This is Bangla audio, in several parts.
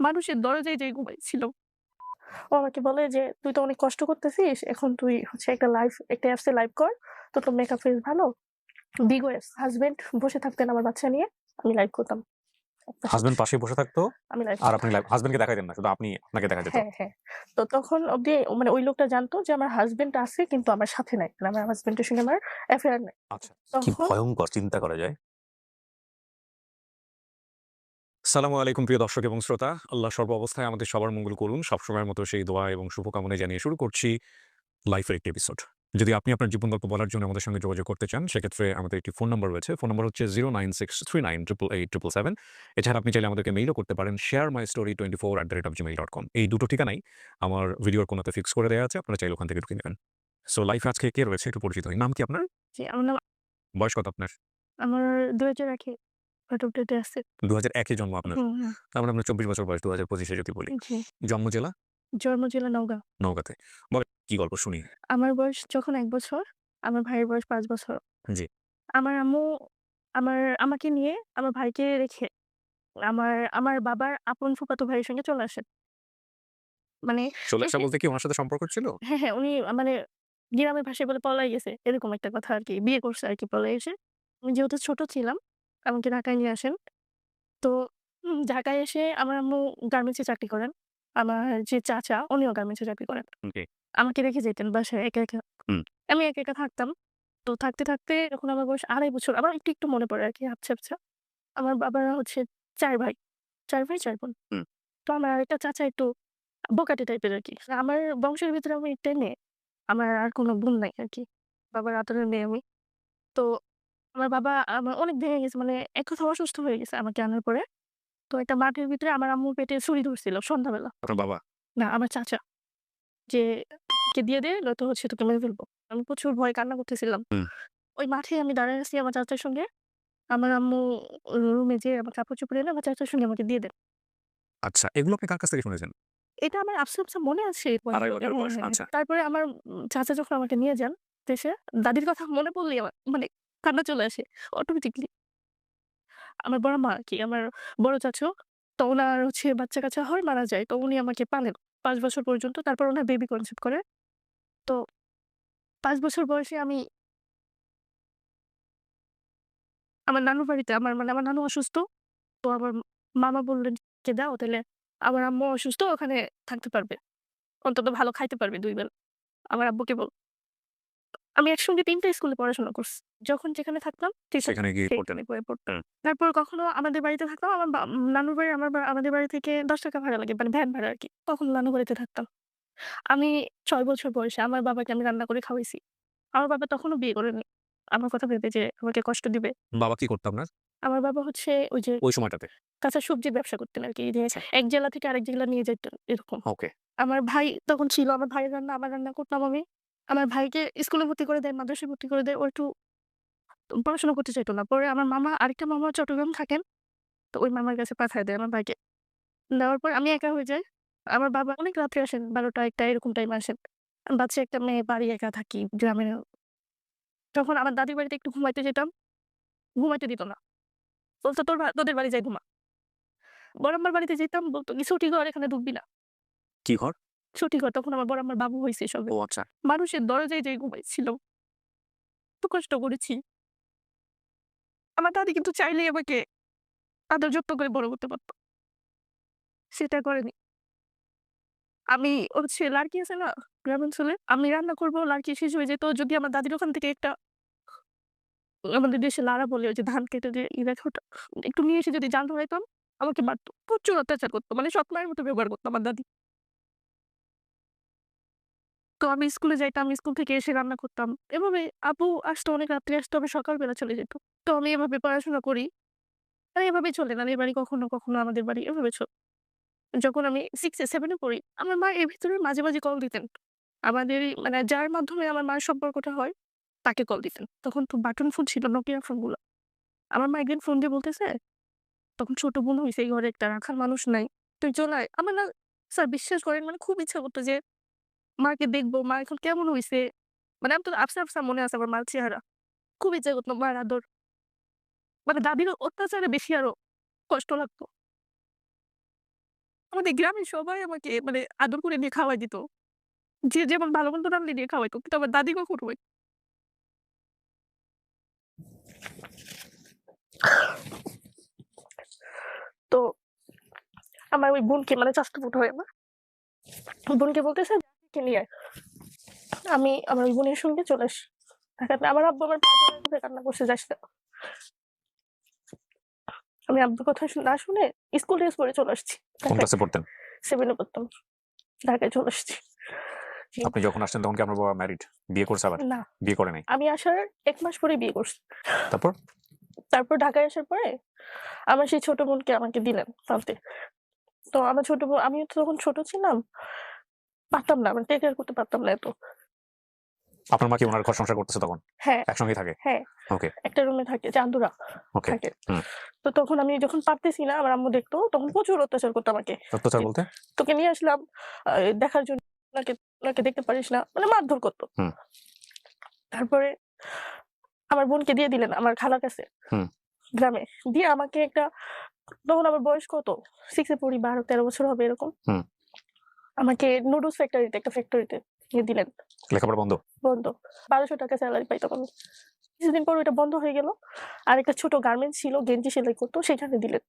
মানুষের দরজায় যেয়ে ঘুমাইছিল। ও আমাকে বলে যে, "তুই তো অনেক কষ্ট করতেছিস। এখন তুই হচ্ছে একটা অ্যাপস এ লাইভ কর। তোর তো মেকআপ ফেস ভালো।" বিগ ওয়েভস হাসব্যান্ড বসে থাকতেন আমার বাচ্চা নিয়ে। আমি লাইভ করতাম। পাশে, হাসব্যান্ড পাশেই বসে থাকতো আমি লাইভ আর করতাম। আপনি হাসব্যান্ডকে দেখাইতেন না। শুধু আপনাকে দেখা যেত। হ্যাঁ, হ্যাঁ। তো তখন অব্দি মানে ওই লোকটা জানতো যে আমার হাসব্যান্ড আছে কিন্তু আমার সাথে নাই। মানে আমার হাসব্যান্ডের সঙ্গে আমার অ্যাফেয়ার নাই। আচ্ছা। কি তখন ভয়ংকর চিন্তা করা যায়। আসসালামু আলাইকুম প্রিয় দর্শক এবং শ্রোতা। আল্লাহ সর্ব অবস্থায় আমাদের সবার মঙ্গল করুন। সবসময়ের মতো সেই দোয়া এবং শুভকামনা জানিয়ে শুরু করছি লাইফের একটি এপিসোড। যদি আপনি আপনার জীবন গল্প বলার জন্য আমাদের সঙ্গে যোগাযোগ করতে চান, সেক্ষেত্রে আমাদের একটি ফোন নাম্বার রয়েছে। ফোন নাম্বার হচ্ছে 09639888877। এছাড়া আপনি চাইলে আমাদেরকে মেইলও করতে পারেন sharemystory24@gmail.com। এই দুটো ঠিকানাই আমার ভিডিওর কোণাতে ফিক্স করে দেয়া আছে। আপনারা চাইলে ওখান থেকে ঢুকে নেবেন। সো লাইফে আজকে কে রয়েছে একটু পরিচিত হই। নাম কি আপনার? জি, আমার নাম বয়স কত আপনার? আমার ২০০০ এ ফটো আপডেটে আছে। ২০০১ এ জন্ম আপনার। হুম, হুম। তার মানে আপনার ২৪ বছর বয়স ২০২৫ এ যদি বলি। জি। জন্ম জেলা? জন্ম জেলা নওগাঁ। নওগাঁতে। বলেন কি গল্প শুনি? আমার বয়স যখন ১ বছর, আমার ভাইয়ের বয়স ৫ বছর। জি। আমার আম্মু আমাকে নিয়ে আমার ভাইকে রেখে আমার বাবার আপন ফুফাতো ভাইয়ের সঙ্গে চলে আসেন। মানে চলে আসা এসে বলতে কি উনার সাথে সম্পর্ক ছিল? হ্যাঁ, হ্যাঁ, উনি মানে গ্রামের ভাষায় বলে পলায় গেছে। এরকম একটা কথা আরকি। বিয়ে করছে আরকি পলায় এসে। আমি যেহেতু ছোট ছিলাম, আমাকে ঢাকায় নিয়ে আসেন। তো ঢাকায় এসে আমার আম্মু গার্মেন্টস এ চাকরি করেন। আমার যে চাচা উনিও গার্মেন্টস এ চাকরি করেন। জি। আমাকে রেখে যেতেন বাসায় একা, একা। হুম। আমি একা, একা থাকতাম। তো থাকতে, থাকতে যখন আমার বয়স ২.৫ বছর, আমার একটু, একটু মনে পড়ে আরকি আবছা, আবছা। আমার বাবারা হচ্ছে ৪ ভাই। ৪ ভাই ৪ বোন। হুম। তো আমার আরেকটা চাচা একটু বোকাটে টাইপের আরকি। আমার বংশের ভিতরে আমি একটাই মেয়ে। আমার আর কোন বোন নাই আরকি। বাবার আদরের মেয়ে আমি। তো আমার অনেক ভেঙে গেছে, মানে এক কথায় অসুস্থ হয়ে গেছে আমাকে আনার পরে। তো একটা মাঠের ভিতরে আমার আম্মুর পেটে ছুরি ধরছিল সন্ধ্যাবেলা। আপনার বাবা? না, আমার চাচা। যে "একে দিয়ে দে নয়তো হচ্ছে তোকে মেরে ফেলবো।" আমি প্রচুর ভয়ে কান্না করতেছিলাম। হুম। ওই মাঠে আমি দাঁড়ায় আছি আমার চাচার সঙ্গে। আমার আম্মু রুমে যেয়ে আমার কাপড়-চোপড় এনে আমার চাচার সঙ্গে আমাকে দিয়ে দেন। আচ্ছা, এগুলো আপনি কার কাছ থেকে শুনেছেন? এটা আমার আবছা, আবছা মনে আছে এই ২.৫ পয়েন্টগুলো। বছর হ্যাঁ, বয়স। হ্যাঁ, হ্যাঁ। আচ্ছা। তারপরে আমার চাচা যখন আমাকে নিয়ে যান দেশে, দাদির কথা মনে পড়লেই আমার মানে কান্না চলে আসে অটোমেটিক্যালি। আমার বড় মা আরকি, আমার বড় চাচু। তো উনার হচ্ছে বাচ্চা-কাচ্চা হয়, মারা যায়। তো উনি আমাকে পালেন ৫ বছর পর্যন্ত। তারপর উনার বেবি কনসিভ করে। তো ৫ বছর বয়সে আমি আমার নানুর বাড়িতে আমার নানু অসুস্থ। তো আমার মামা বললেন যে, "দাও তাইলে আমার আম্মু অসুস্থ, ওখানে থাকতে পারবে। অন্তত ভালো খাইতে পারবে ২ বেলা।" আমার আব্বুকে আমি একসঙ্গে ৩ টা স্কুলে পড়াশোনা করছি। যখন যেখানে থাকতাম সেখানে গিয়ে পড়তেন। সেইখানে বইয়ে পড়তাম। হুম। তারপর কখনো আমাদের বাড়িতে থাকতাম। আমার নানুর বাড়ি আমাদের বাড়ি থেকে ৳১০ ভাড়া লাগে। মানে ভ্যান ভাড়া আরকি। তখন নানুর বাড়িতে থাকতাম। আমি ৬ বছর বয়সে আমার বাবাকে আমি রান্না করে খাওয়াইছি। আমার বাবা তখনও বিয়ে করেনি। আমার কথা ভেবে যে আমাকে কষ্ট দিবে। বাবা কি করতো আপনার? আমার বাবা হচ্ছে ওই যে ওই সময়টাতে? কাঁচা সবজির ব্যবসা করতেন আরকি। যে আচ্ছা। এক জেলা থেকে আরেক জেলা নিয়ে যাইতেন এরকম। ওকে। আমার ভাই তখন ছিল। আমার ভাইয়ের রান্না আমার রান্না করতাম আমি। আমার ভাইকে স্কুলে ভর্তি করে দেয়, মাদ্রাসায় ভর্তি করে দেয়। ও একটু পড়াশোনা করতে চাইত না। পরে আমার আরেকটা মামা চট্টগ্রাম থাকেন। তো ওই মামার কাছে পাঠায় দেয় আমার ভাইকে। দেওয়ার পর আমি একা হয়ে যাই। আমার বাবা অনেক রাত্রে আসেন, ১২টা ১টা এরকম টাইমে আসেন। আমি বাচ্চা একটা মেয়ে, বাড়ি একা থাকি গ্রামে। তখন আমার দাদির বাড়িতে একটু ঘুমাইতে যেতাম। ঘুমাইতে দিত না। বলত, তোদের বাড়ি যাই ঘুমা।" বড় আম্মার বাড়িতে যেতাম, বলত কি, "ছুটি ঘর, এখানে ঢুকবি না।" কি ঘর? ছুটি ঘর, তখন আমার বড় আম্মার বাবু হইছে সবে। ও আচ্ছা। মানুষের দরজায় যেয়ে ঘুমাইছিলাম। এত কষ্ট করেছি। আমার দাদি কিন্তু চাইলেই আমাকে আদর যত্ন করে বড় করতে পারত। সেটা করেনি। আমি হচ্ছে লার্কি আছে না? গ্রামাঞ্চলে? আমি রান্না করব, লার্কি শেষ হয়ে যেত। যদি আমার দাদির ওখান থেকে একটা আমাদের দেশে লারা বলে ওই যে ধান কেটে যে দেখে ওটা, একটু নিয়ে এসে যদি জাল ধরাইতাম, আমাকে মারত। প্রচুর অত্যাচার করত। মানে সৎ মায়ের মতো ব্যবহার করত আমার দাদি। তো আমি স্কুলে যাইতাম, স্কুল থেকে এসে রান্না করতাম। এভাবে আপু আসতো, অনেক রাত্রে আসতো, আবার সকালবেলা চলে যেত। তো আমি এভাবে পড়াশোনা করি। আর এভাবেই চলে। নানির বাড়ি কখনো, কখনো আমাদের বাড়ি, এভাবে যখন আমি 6 এ 7 এ পড়ি, আমার মা এর ভিতরে মাঝে, মাঝে কল দিতেন। আমাদেরই মানে যার মাধ্যমে আমার মায়ের সম্পর্কটা হয়, তাকে কল দিতেন। তখন তো বাটন ফোন ছিল, নোকিয়া ফোনগুলা। আমার মা একদিন ফোন দিয়ে বলতেছে, তখন ছোট বোন হইছে, এই ঘরে একটা রাখার মানুষ নাই। তুই চলে আয়। আমার না স্যার বিশ্বাস করেন, মানে খুব ইচ্ছা করত যে মাকে দেখবো, মা এখন কেমন হইছে? মানে আমি তো আফসা, আফসা মনে আছে আমার মার চেহারা। খুব ইচ্ছা করত মার আদর। মানে দাদির অত্যাচারে বেশি আরো কষ্ট লাগতো। আমার আমাদের গ্রামের সবাই আমাকে মানে আদর করে নিয়ে খাওয়াই দিত। যে যেমন ভালো-মন্দ রাঁধলে দিয়ে খাওয়াইতো। কিন্তু আমার দাদি কখনো তো আমার ওই বোনকে মানে চাচাতো বোন হয় আমার। বোনকে বলতেছে "কে নিয়ে আয়।" আমি আমার ওই বোনের সঙ্গে চলে আসি। ঢাকাতে আমার আব্বু আমার পা ধরে কান্না করছে, "যাস না।" আমি আব্বুর কথা না শুনে স্কুল ড্রেস পরে চলে আসছি। কোন ঢাকায় ক্লাসে পড়তেন? 7 এ পড়তাম। ঢাকায় চলে আসছি। জি। আপনি যখন আসছেন তখন কি আপনার বাবা ম্যারিড? বিয়ে করছে আবার? না, বিয়ে করে নাই? আমি আসার ১ মাস পরেই বিয়ে করছি। তারপর? তারপর ঢাকায় আসার পরে আমার সেই ছোট বোনকে আমাকে দিলেন পালতে। তো আমার ছোট বোন, আমিও তো তখন ছোট ছিলাম। পারতাম না, মানে টেক কেয়ার করতে পারতাম না এত। আপনার মা কি উনার ঘর সংসার করতেছে তখন? হ্যাঁ, একসঙ্গেই থাকে? হ্যাঁ। ওকে, একটা রুমে থাকে, চান্দুরা ওকে। থাকে। হুম। তো তখন আমি যখন পারতেছি না, আমার আম্মু দেখতো, তখন প্রচুর অত্যাচার করতো আমাকে। অত্যাচার যে, বলতে? "তোকে নিয়ে আসলাম দেখার জন্য, উনাকে উনাকে দেখতে পারিস না।" মানে মারধর করতো। হুম। তারপরে আমার বোনকে দিয়ে দিলেন আমার খালার কাছে হুম। গ্রামে। দিয়ে আমাকে একটা, তখন আমার বয়স কত? 6 এ পড়ি, 12-13 বছর হবে এরকম। হুম। আমাকে নুডলস ফ্যাক্টরিতে, একটা ফ্যাক্টরিতে দিয়ে দিলেন। লেখাপড়া বন্ধ? বন্ধ। ৳১২০০ স্যালারি পাইতাম আমি। কিছুদিন পর ওইটা বন্ধ হয়ে গেল। আরেকটা ছোট গার্মেন্টস ছিল, গেঞ্জি সেলাই করতো, সেখানে দিলেন।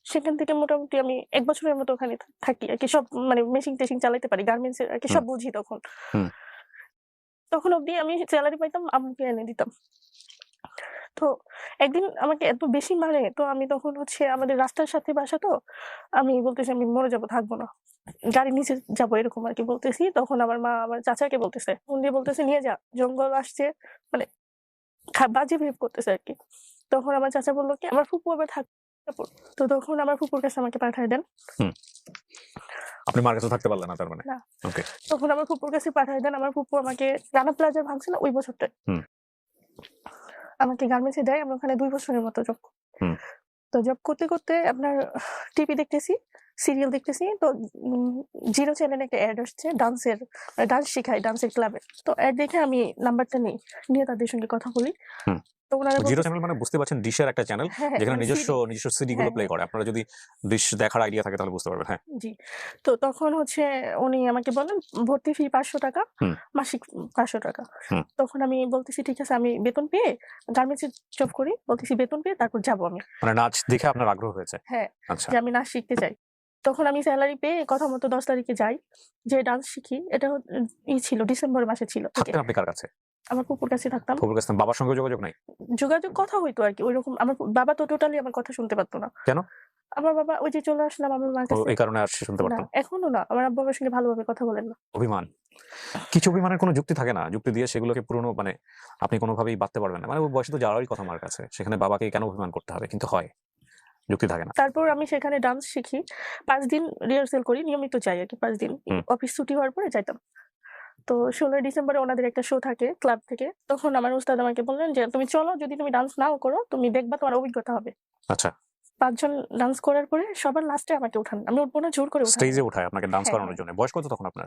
সেখান থেকে মোটামুটি আমি ১ বছরের মতো ওখানে থাকি আরকি। সব মানে মেশিন-টেশিন চালাইতে পারি। গার্মেন্টস এর আরকি হুম। সব বুঝি তখন। হুম। তখন অব্দি আমি স্যালারি পাইতাম, আম্মুকে এনে দিতাম। তো একদিন আমাকে এত বেশি মারে, তো আমি তখন হচ্ছে আমাদের রাস্তার সাথে বাসা তো। আমি বলতেছি আমি মরে যাবো, থাকবো না। গাড়ির নিচে যাবো এরকম আরকি বলতেছি। তখন আমার মা আমার চাচাকে বলতেছে। ফোন দিয়ে বলতেছে, "নিয়ে যা। জঙ্গল আসছে।" মানে বাজে বিহেভ করতেছে আরকি। তখন আমার চাচা বলল কি, আমার ফুপু আবার থাকে মির্জাপুর। তো তখন আমার ফুপুর কাছে আমাকে পাঠায় দেন। হুম। আপনি মার কাছে থাকতে পারলেন না তার মানে? না, ওকে। তখন আমার ফুপুর কাছে পাঠায় দেন। আমার ফুপু আমাকে রানা প্লাজা ভাঙছে না ওই বছরটায়। হুম। আমাকে গার্মেন্টস এ দেয়। আমি ওখানে ২ বছরের মতো জব। হুম। তো জব করতে, করতে আপনার টিভি দেখতেছি, সিরিয়াল দেখতেছি। তো জিরো চ্যানেলে একটা এড আসছে ডান্সের, ডান্স শিখায় ডান্সের ক্লাবে। তো এড দেখে আমি নাম্বারটা নিই। নিয়ে তাদের সঙ্গে কথা বলি। হুম। তো উনারা জিরো বলতেছে চ্যানেল মানে বুঝতে পারছেন ডিশের একটা চ্যানেল হ্যাঁ, হ্যাঁ, যেখানে মানে নিজস্ব সিডি। সিডি গুলো হ্যাঁ, প্লে হ্যাঁ। করে। আপনারা যদি ডিশ দেখার আইডিয়া থাকে তাহলে বুঝতে পারবেন। হ্যাঁ। জি। তো তখন হচ্ছে উনি আমাকে বললেন ভর্তি ফি ৳৫০০, হুম। মাসিক ৳৫০০। হুম। তখন আমি বলতেছি ঠিক আছে, আমি বেতন পেয়ে গার্মেন্টস এ জব করি। বলতেছি বেতন পেয়ে তারপর যাবো আমি। মানে নাচ দেখে আপনার আগ্রহ হয়েছে? হ্যাঁ, আচ্ছা। যে আমি নাচ শিখতে চাই। তখন আমি সেলারি পেয়ে কথা মতো ১০ তারিখে যাই। যেয়ে ডান্স শিখি। এটা ছিল ডিসেম্বর মাসে ছিল থেকে। থাকতেন আপনি কার কাছে? আমার ফুপুর কাছে থাকতাম। ফুপুর কাছে? বাবার সঙ্গে যোগাযোগ নাই? যোগাযোগ কথা হইতো আরকি। ঐরকম আমার বাবা তো টোটালি আমার কথা শুনতে পারত না। কেন? আমার বাবা ওই যে চলে আসলাম আমার মার ও কাছে। এই কারণে আর শুনতে না, পারত না। এখনো না। আমার আব্বু আমার সঙ্গে ভালোভাবে কথা বলেন না। অভিমান। কিছু অভিমানের কোনো যুক্তি থাকে না। যুক্তি দিয়ে সেগুলোকে পুরনো মানে আপনি কোনোভাবেই বাঁধতে পারবেন না। মানে ওই বয়সে তো যাওয়ারই কথা মার কাছে। সেখানে বাবাকে কেন অভিমান করতে হবে? কিন্তু হয়। যুক্তি থাকে না। তারপর আমি সেখানে ডান্স শিখি। ৫ দিন রিহার্সাল করি। নিয়মিত যাই আরকি ৫ দিন। হুম। অফিস ছুটি হওয়ার পরে যাইতাম। তো ১৬ই ডিসেম্বরে ওনাদের একটা শো থাকে ক্লাব থেকে। তখন আমার উস্তাদ আমাকে বললেন যে, "তুমি চলো, যদি তুমি ডান্স নাও করো, তুমি দেখবা তোমার অভিজ্ঞতা হবে।" আচ্ছা। ৫ জন ডান্স করার পরে সবার লাস্টে আমাকে উঠান। আমি উঠবো না, জোর করে উঠান স্টেজে আমাকে। উঠায় আপনাকে ডান্স হ্যাঁ, করানোর হ্যাঁ। জন্য। বয়স কত তখন আপনার?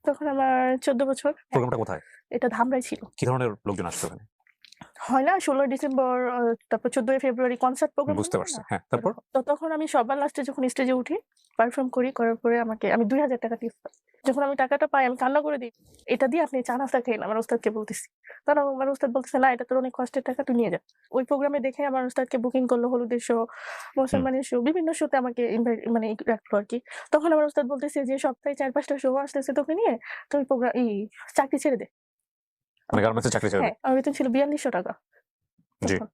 তখন আমার ১৪ বছর। হ্যাঁ, প্রোগ্রামটা কোথায়? এটা ধামরাই ছিল। কি ধরনের লোকজন আসতো ওখানে? হয় না ১৬ই ডিসেম্বর, তারপর ১৪ই ফেব্রুয়ারি কনসার্ট প্রোগ্রাম বুঝতে গুলো হয় পারছি। না? হ্যাঁ, তারপর? ওরকম। তো তখন আমি সবার লাস্টে যখন স্টেজে উঠি, পারফর্ম করি, করার পরে আমি ৳২,০০০ টিপস পাই। যখন আমি টাকাটা পাই আমি কান্না করে দিই। "এটা দিয়ে আপনি চা নাস্তা খেয়েন।" আমার উস্তাদকে বলতেছি। তখন আমার উস্তাদ বলতেছে, "না, এটা তোর অনেক কষ্টের টাকা, তুই নিয়ে যা।" ওই প্রোগ্রামে দেখে আমার উস্তাদকে বুকিং করলো হলুদের শো, হুম। মুসলমানের শো, বিভিন্ন শোতে আমাকে মানে রাখলো আরকি। তখন আমার উস্তাদ বলতেছে যে, "সপ্তাহে ৪-৫ টা শো আসতেছে তোকে নিয়ে, তুই চাকরি ছেড়ে দে।" মানে গার্মেন্টসে চাকরি ছেড়ে হ্যাঁ, দেয়? আমার বেতন ছিল ৳৪২০০ জি। তখন।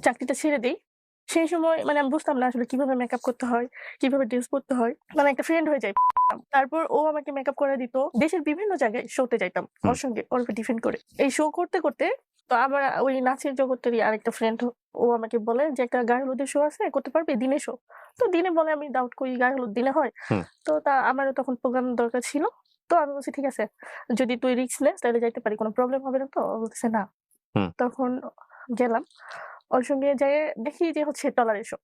চাকরিটা ছেড়ে দেই। সেই সময় মানে আমি বুঝতাম না আসলে কিভাবে মেকআপ করতে হয়, কিভাবে ড্রেস পড়তে হয়। মানে একটা ফ্রেন্ড হয়ে যাই। তারপর ও আমাকে মেকআপ করে দিত। দেশের বিভিন্ন জায়গায় শোতে যাইতাম হুম। ওর সঙ্গে, ওর উপর ডিপেন্ড করে। এই শো করতে, করতে তো আমার ওই নাচের জগতেরই আরেকটা ফ্রেন্ড, ও আমাকে বলে যে, "একটা গায়ে হলুদের শো আছে, করতে পারবি? দিনের শো।" তো দিনে বলে আমি ডাউট করি, গায়ে হলুদ দিনে হয়? হুম। তো আমারও তখন প্রোগ্রাম দরকার ছিল। তো আমি বলছি, "ঠিক আছে, যদি তুই রিস্ক নেস তাহলে যাইতে পারি। কোন প্রবলেম হবে না তো?" ও বলতেছে, "না।" হুম। তখন গেলাম। ওর সঙ্গে যেয়ে দেখি যে হচ্ছে ট্রলারে শো।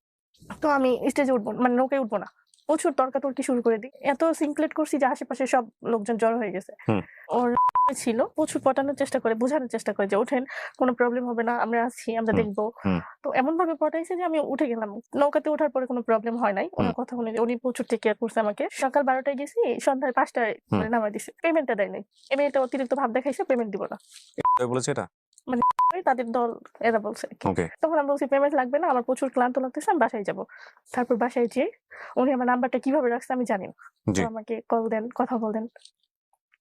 তো আমি স্টেজে উঠবো মানে নৌকায় উঠবো না। প্রচুর তর্কাতর্কি শুরু করে দিই। এত সিনক্রেট করছি যে আশেপাশে সব লোকজন জড়ো হয়ে গেছে। হুম। ওর ছিল প্রচুর পটানোর চেষ্টা করে, বোঝানোর চেষ্টা করে যে, "ওঠেন, কোনো প্রবলেম হবে না। আমরা আছি, আমরা হুম, দেখব।" হুম, তো এমনভাবে পটাইছে যে আমি উঠে গেলাম। নৌকাতে ওঠার পরে কোনো প্রবলেম হয় নাই। হুম, উনার কথা অনুযায়ী উনি প্রচুর টেক কেয়ার করছে আমাকে। সকাল ১২ টায় গেছি, সন্ধ্যায় ৫ টায় হুম। মানে নামায় দিছে। পেমেন্টটা দেয় নাই। এই মেয়েটা অতিরিক্ত ভাব দেখাইছে, পেমেন্ট দিব না। কে বলেছে এটা? মানে তাদের দল এরা বলছে আরকি। ওকে। তখন আমি বলছি, "পেমেন্ট লাগবে না। আমার প্রচুর ক্লান্ত লাগতেছে। আমি বাসায় যাবো।" তারপর বাসায় যেয়ে উনি আমার নাম্বারটা কিভাবে রাখছে আমি জানি না। তো জি। আমাকে কল দেন, কথা বলেন।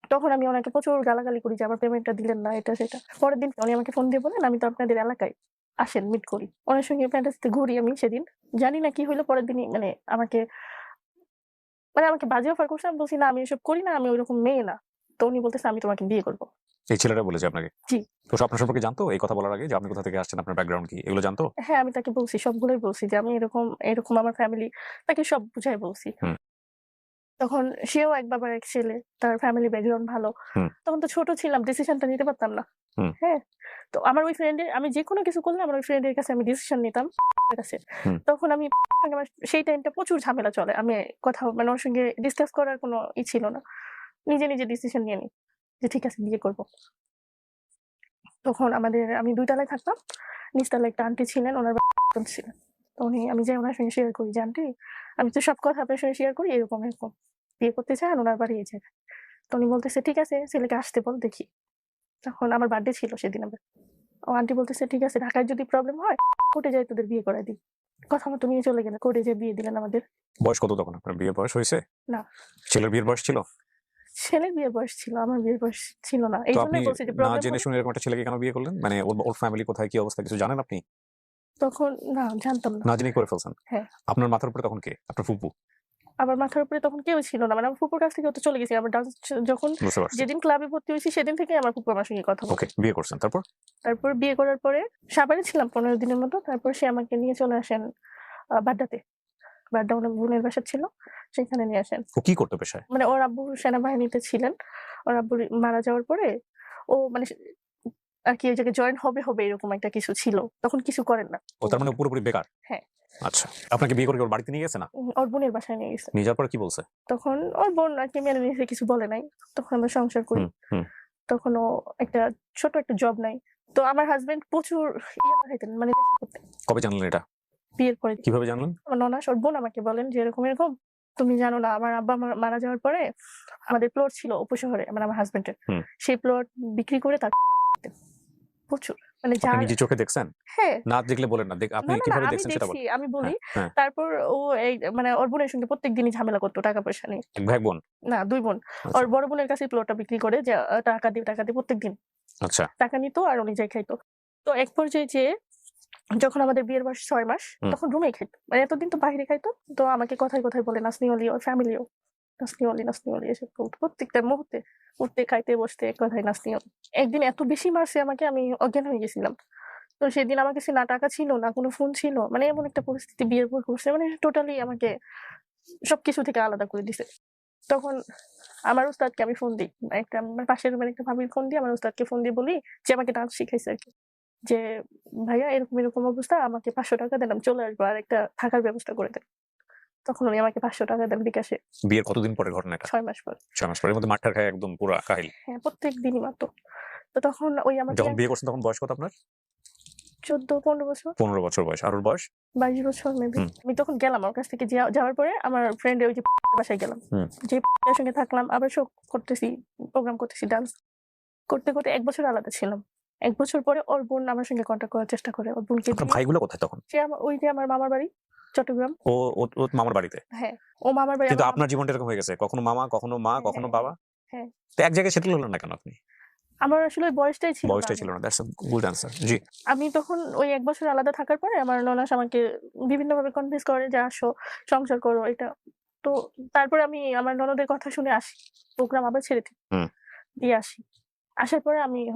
তখন আমি ওনাকে প্রচুর গালাগালি করি যে, "আমার পেমেন্টটা দিলেন না, এটা সেটা।" পরের দিন উনি আমাকে ফোন দিয়ে বললেন, "আমি তো আপনাদের এলাকায়। আসেন মিট করি।" ওনার সঙ্গে ফ্যান্টাসিতে ঘুরি আমি সেদিন। জানি না কি হইলো পরের দিনই আমাকে বাজে অফার করছে। আমি বলছি, "না, আমি এসব করি না। আমি ঐরকম মেয়ে না।" তো উনি বলতেছে, "আমি তোমাকে বিয়ে করব।" এই ছেলেটা বলেছে আপনাকে? জি। তো সে আপনার সম্পর্কে জানতো এই কথা বলার আগে যে আপনি কোথা থেকে আসছেন, আপনার ব্যাকগ্রাউন্ড কি? এগুলো জানতো? হ্যাঁ, আমি তাকে বলছি, সবগুলোই বলছি যে, "আমি এরকম আমার ফ্যামিলি।" তাকে সব বুঝায় বলছি। হুম, তখন সেও এক বাবার এক ছেলে। তার ফ্যামিলি ব্যাকগ্রাউন্ড ভালো। হুম, তখন তো ছোট ছিলাম, ডিসিশনটা নিতে পারতাম না। হুম, হ্যাঁ? তো আমার ওই ফ্রেন্ডের আমি যেকোনো কিছু করলে আমার ওই ফ্রেন্ডের কাছে আমি ডিসিশন নিতাম তার কাছে। হুম। তখন আমি সঙ্গে আমার সেই টাইমটা প্রচুর ঝামেলা চলে। আমি কথা মানে ওর সঙ্গে ডিসকাস করার কোনো ছিল না। নিজে ডিসিশন নিয়ে নিই যে ঠিক আছে বিয়ে করব। তখন আমি ২ তলায় থাকতাম। নিচতলায় একটা আন্টি ছিলেন, উনার ছিলেন। তো আমি যাই উনার সঙ্গে শেয়ার করি যে, "আন্টি আমি তো সব কথা আপনার সঙ্গে শেয়ার করি এরকম। বিয়ে করতে চান? উনার বাড়ি এই জায়গায়।" তো উনি বলতেছে, "ঠিক আছে ছেলেকে আসতে বল দেখি।" তখন আমার বার্থডে ছিল সেদিন আবার। ও আন্টি বলতেছে, "ঠিক আছে ঢাকায় যদি প্রবলেম হয় কোর্টে যাই তোদের বিয়ে করায় দিই।" কথা মতো নিয়ে চলে গেলেন। কোর্টে যেয়ে বিয়ে দিলেন আমাদের। বয়স কত তখন আপনার? বিয়ের বয়স হইছে? না, ছেলের বিয়ের বয়স ছিল? ছেলের বিয়ের বয়স ছিল। আমার বিয়ের বয়স ছিল না। তো আপনি এইজন্যই বলছি যে না প্রবলেম জেনে হলে শুনে এরকম একটা ছেলেকে কেন বিয়ে করলেন? মানে ওর ওর ফ্যামিলি কোথায়, কি অবস্থা কিছু জানেন আপনি? তখন না জানতাম না। না জেনেই করে ফেলছেন। হ্যাঁ, আপনার মাথার উপরে তখন কে? আপনার ফুপু? আমার মাথার উপরে তখন কেউ ছিল না। মানে আমার ফুপুর কাছ থেকেও তো চলে গেছি। আমার ডান্স যখন বুঝতে পারছি। যেদিন ক্লাবে ভর্তি হইছি সেদিন থেকেই আমার ফুপু আমার সঙ্গে কথা বলে। ওকে, বিয়ে করছেন। তারপর? তারপর বিয়ে করার পরে সাভারে ছিলাম ১৫ দিনের মতো। তারপর সে আমাকে নিয়ে চলে আসেন বাড্ডাতে। বাড্ডা উনার বোনের বাসা ছিল। সেখানে নিয়ে আসেন। ও কি করতো পেশায়? মানে ওর আব্বু সেনাবাহিনীতে ছিলেন। ওর আব্বু মারা যাওয়ার পরে ও মানে আরকি ওই জায়গায় জয়েন হবে এরকম একটা কিছু ছিল। তখন কিছু করেন না। ও তার মানে ও পুরোপুরি বেকার? হ্যাঁ, আচ্ছা। আপনাকে বিয়ে করে কি ওর বাড়িতে নিয়ে গেছে না? ওর বোনের বাসায় নিয়ে গেছে। নিয়ে যাওয়ার পরে কি বলছে? তখন ওর বোন আরকি মেনে নিয়েছে, কিছু বলে নাই। তখন আমরা সংসার করি। হুম, হুম। তখন ও একটা ছোট একটা জব নেয়। তো আমার হাসব্যান্ড প্রচুর পাঠাইতেন মানে নেশা করতেন। কবে জানলেন এটা? বিয়ের পরে কিভাবে জানলেন? আমার ননাস ওর বোন আমাকে বলেন যে, "এরকম। তুমি জানো না আমার আব্বা মারা যাওয়ার পরে আমাদের প্লট ছিল উপশহরে মানে আমার হাসব্যান্ডের। হুম। সেই প্লট বিক্রি করে তারপর প্রচুর। মানে আপনি যার নিজের চোখে দেখছেন? হ্যাঁ। না দেখলে বলেন না। আপনি না, কিভাবে আমি দেখছেন সেটা দেখছি, বলেন। আমি বলি। হ্যাঁ, হ্যাঁ। তারপর ও এই মানে ওর বোনের সঙ্গে প্রত্যেকদিনই ঝামেলা করত টাকা-পয়সা নিয়ে। এক ভাই, এক বোন? না ২ বোন। ওর আচ্ছা, বড় বোনের কাছেই প্লটটা বিক্রি করে যে টাকা দিয়ে প্রত্যেকদিন। আচ্ছা। টাকা নিত আর উনি যাই খাইত। তো এক পর্যায়ে যেয়ে যখন আমাদের বিয়ের বয়স ৬ মাস হুম। তখন রুমেই খাইত। মানে এতদিন তো বাহিরে খাইত। তো আমাকে কথায় বলে নাসনি অলি, ওর ফ্যামিলিও নাসনি অলি এসব বলত। প্রত্যেকটা মুহূর্তে উঠতে, খাইতে, বসতে এক কথায় নাসনি অলি। একদিন এত বেশি মারছে আমাকে আমি অজ্ঞান হয়ে গেছিলাম। তো সেদিন আমার কাছে না টাকা ছিল, না কোনো ফোন ছিল। মানে এমন একটা পরিস্থিতি বিয়ের পর করছে। মানে টোটালি আমাকে সবকিছু থেকে আলাদা করে দিছে। তখন আমার উস্তাদকে আমি ফোন দেই। আমার পাশের রুমের একটা ভাবির ফোন দিয়ে আমার উস্তাদকে ফোন দিয়ে বলি যে আমাকে ডান্স শিখাইছে আরকি। যে, "ভাইয়া এরকম অবস্থা আমাকে ৳৫০০ দেন আমি চলে আসবো। আর একটা থাকার ব্যবস্থা করে দেন।" তখন উনি আমাকে ৳৫০০ দেন বিকাশে বিয়ের কতদিন পরের ঘটনা এটা? ৬ মাস পর। ৬ মাস পরে। এর মধ্যে মারটার খায় একদম পুরা কাহিল। হ্যাঁ, প্রত্যেক দিনই মারতো। তো তখন ওই আমাকে যখন বিয়ে করছেন তখন বয়স কত আপনার? ১৪-১৫ বছর, ১৫ বছর বয়স। আর ওর বয়স? ২২ বছর মেবি। হুম, আমি তখন গেলাম ওর কাছ থেকে যাওয়ার পরে আমার ফ্রেন্ডের ওই যে বাসায় গেলাম। হুম। যে এর সঙ্গে থাকলাম। আবার শো করতেছি, প্রোগ্রাম করতেছি ডান্স। করতে ১ বছর আলাদা ছিলাম। ১ বছর পরে ওর বোন আমার সঙ্গে কনট্যাক্ট করার চেষ্টা করে। ওর বোনকে আপনার দিয়ে ভাইগুলো কোথায় তখন? সে ওই যে আমার মামার বাড়ি চট্টগ্রাম। ও ও ও মামার বাড়িতে। হ্যাঁ, ও মামার বাড়ি কিন্তু আমার আপনার জীবনটা এরকম হয়ে গেছে। কখনো মামা, কখনো মা, হ্যাঁ, কখনো হ্যাঁ, বাবা। হ্যাঁ, হ্যাঁ। তো এক জায়গায় সেটেল হলেন না কেন আপনি? আমার আসলে ওই বয়সটাই ছিল না। বয়সটাই ছিল না। That's a good answer. জি। আমি তখন ওই ১ বছর আলাদা থাকার পরে আমার ননাস আমাকে বিভিন্নভাবে কনভিন্স করে যে, "আসো, সংসার করো" এটা। তো তারপরে আমি আমার ননদের কথা শুনে আসি। প্রোগ্রাম আবার ছেড়ে দিই। হুম, দিয়ে আসি। আসার পরে আমি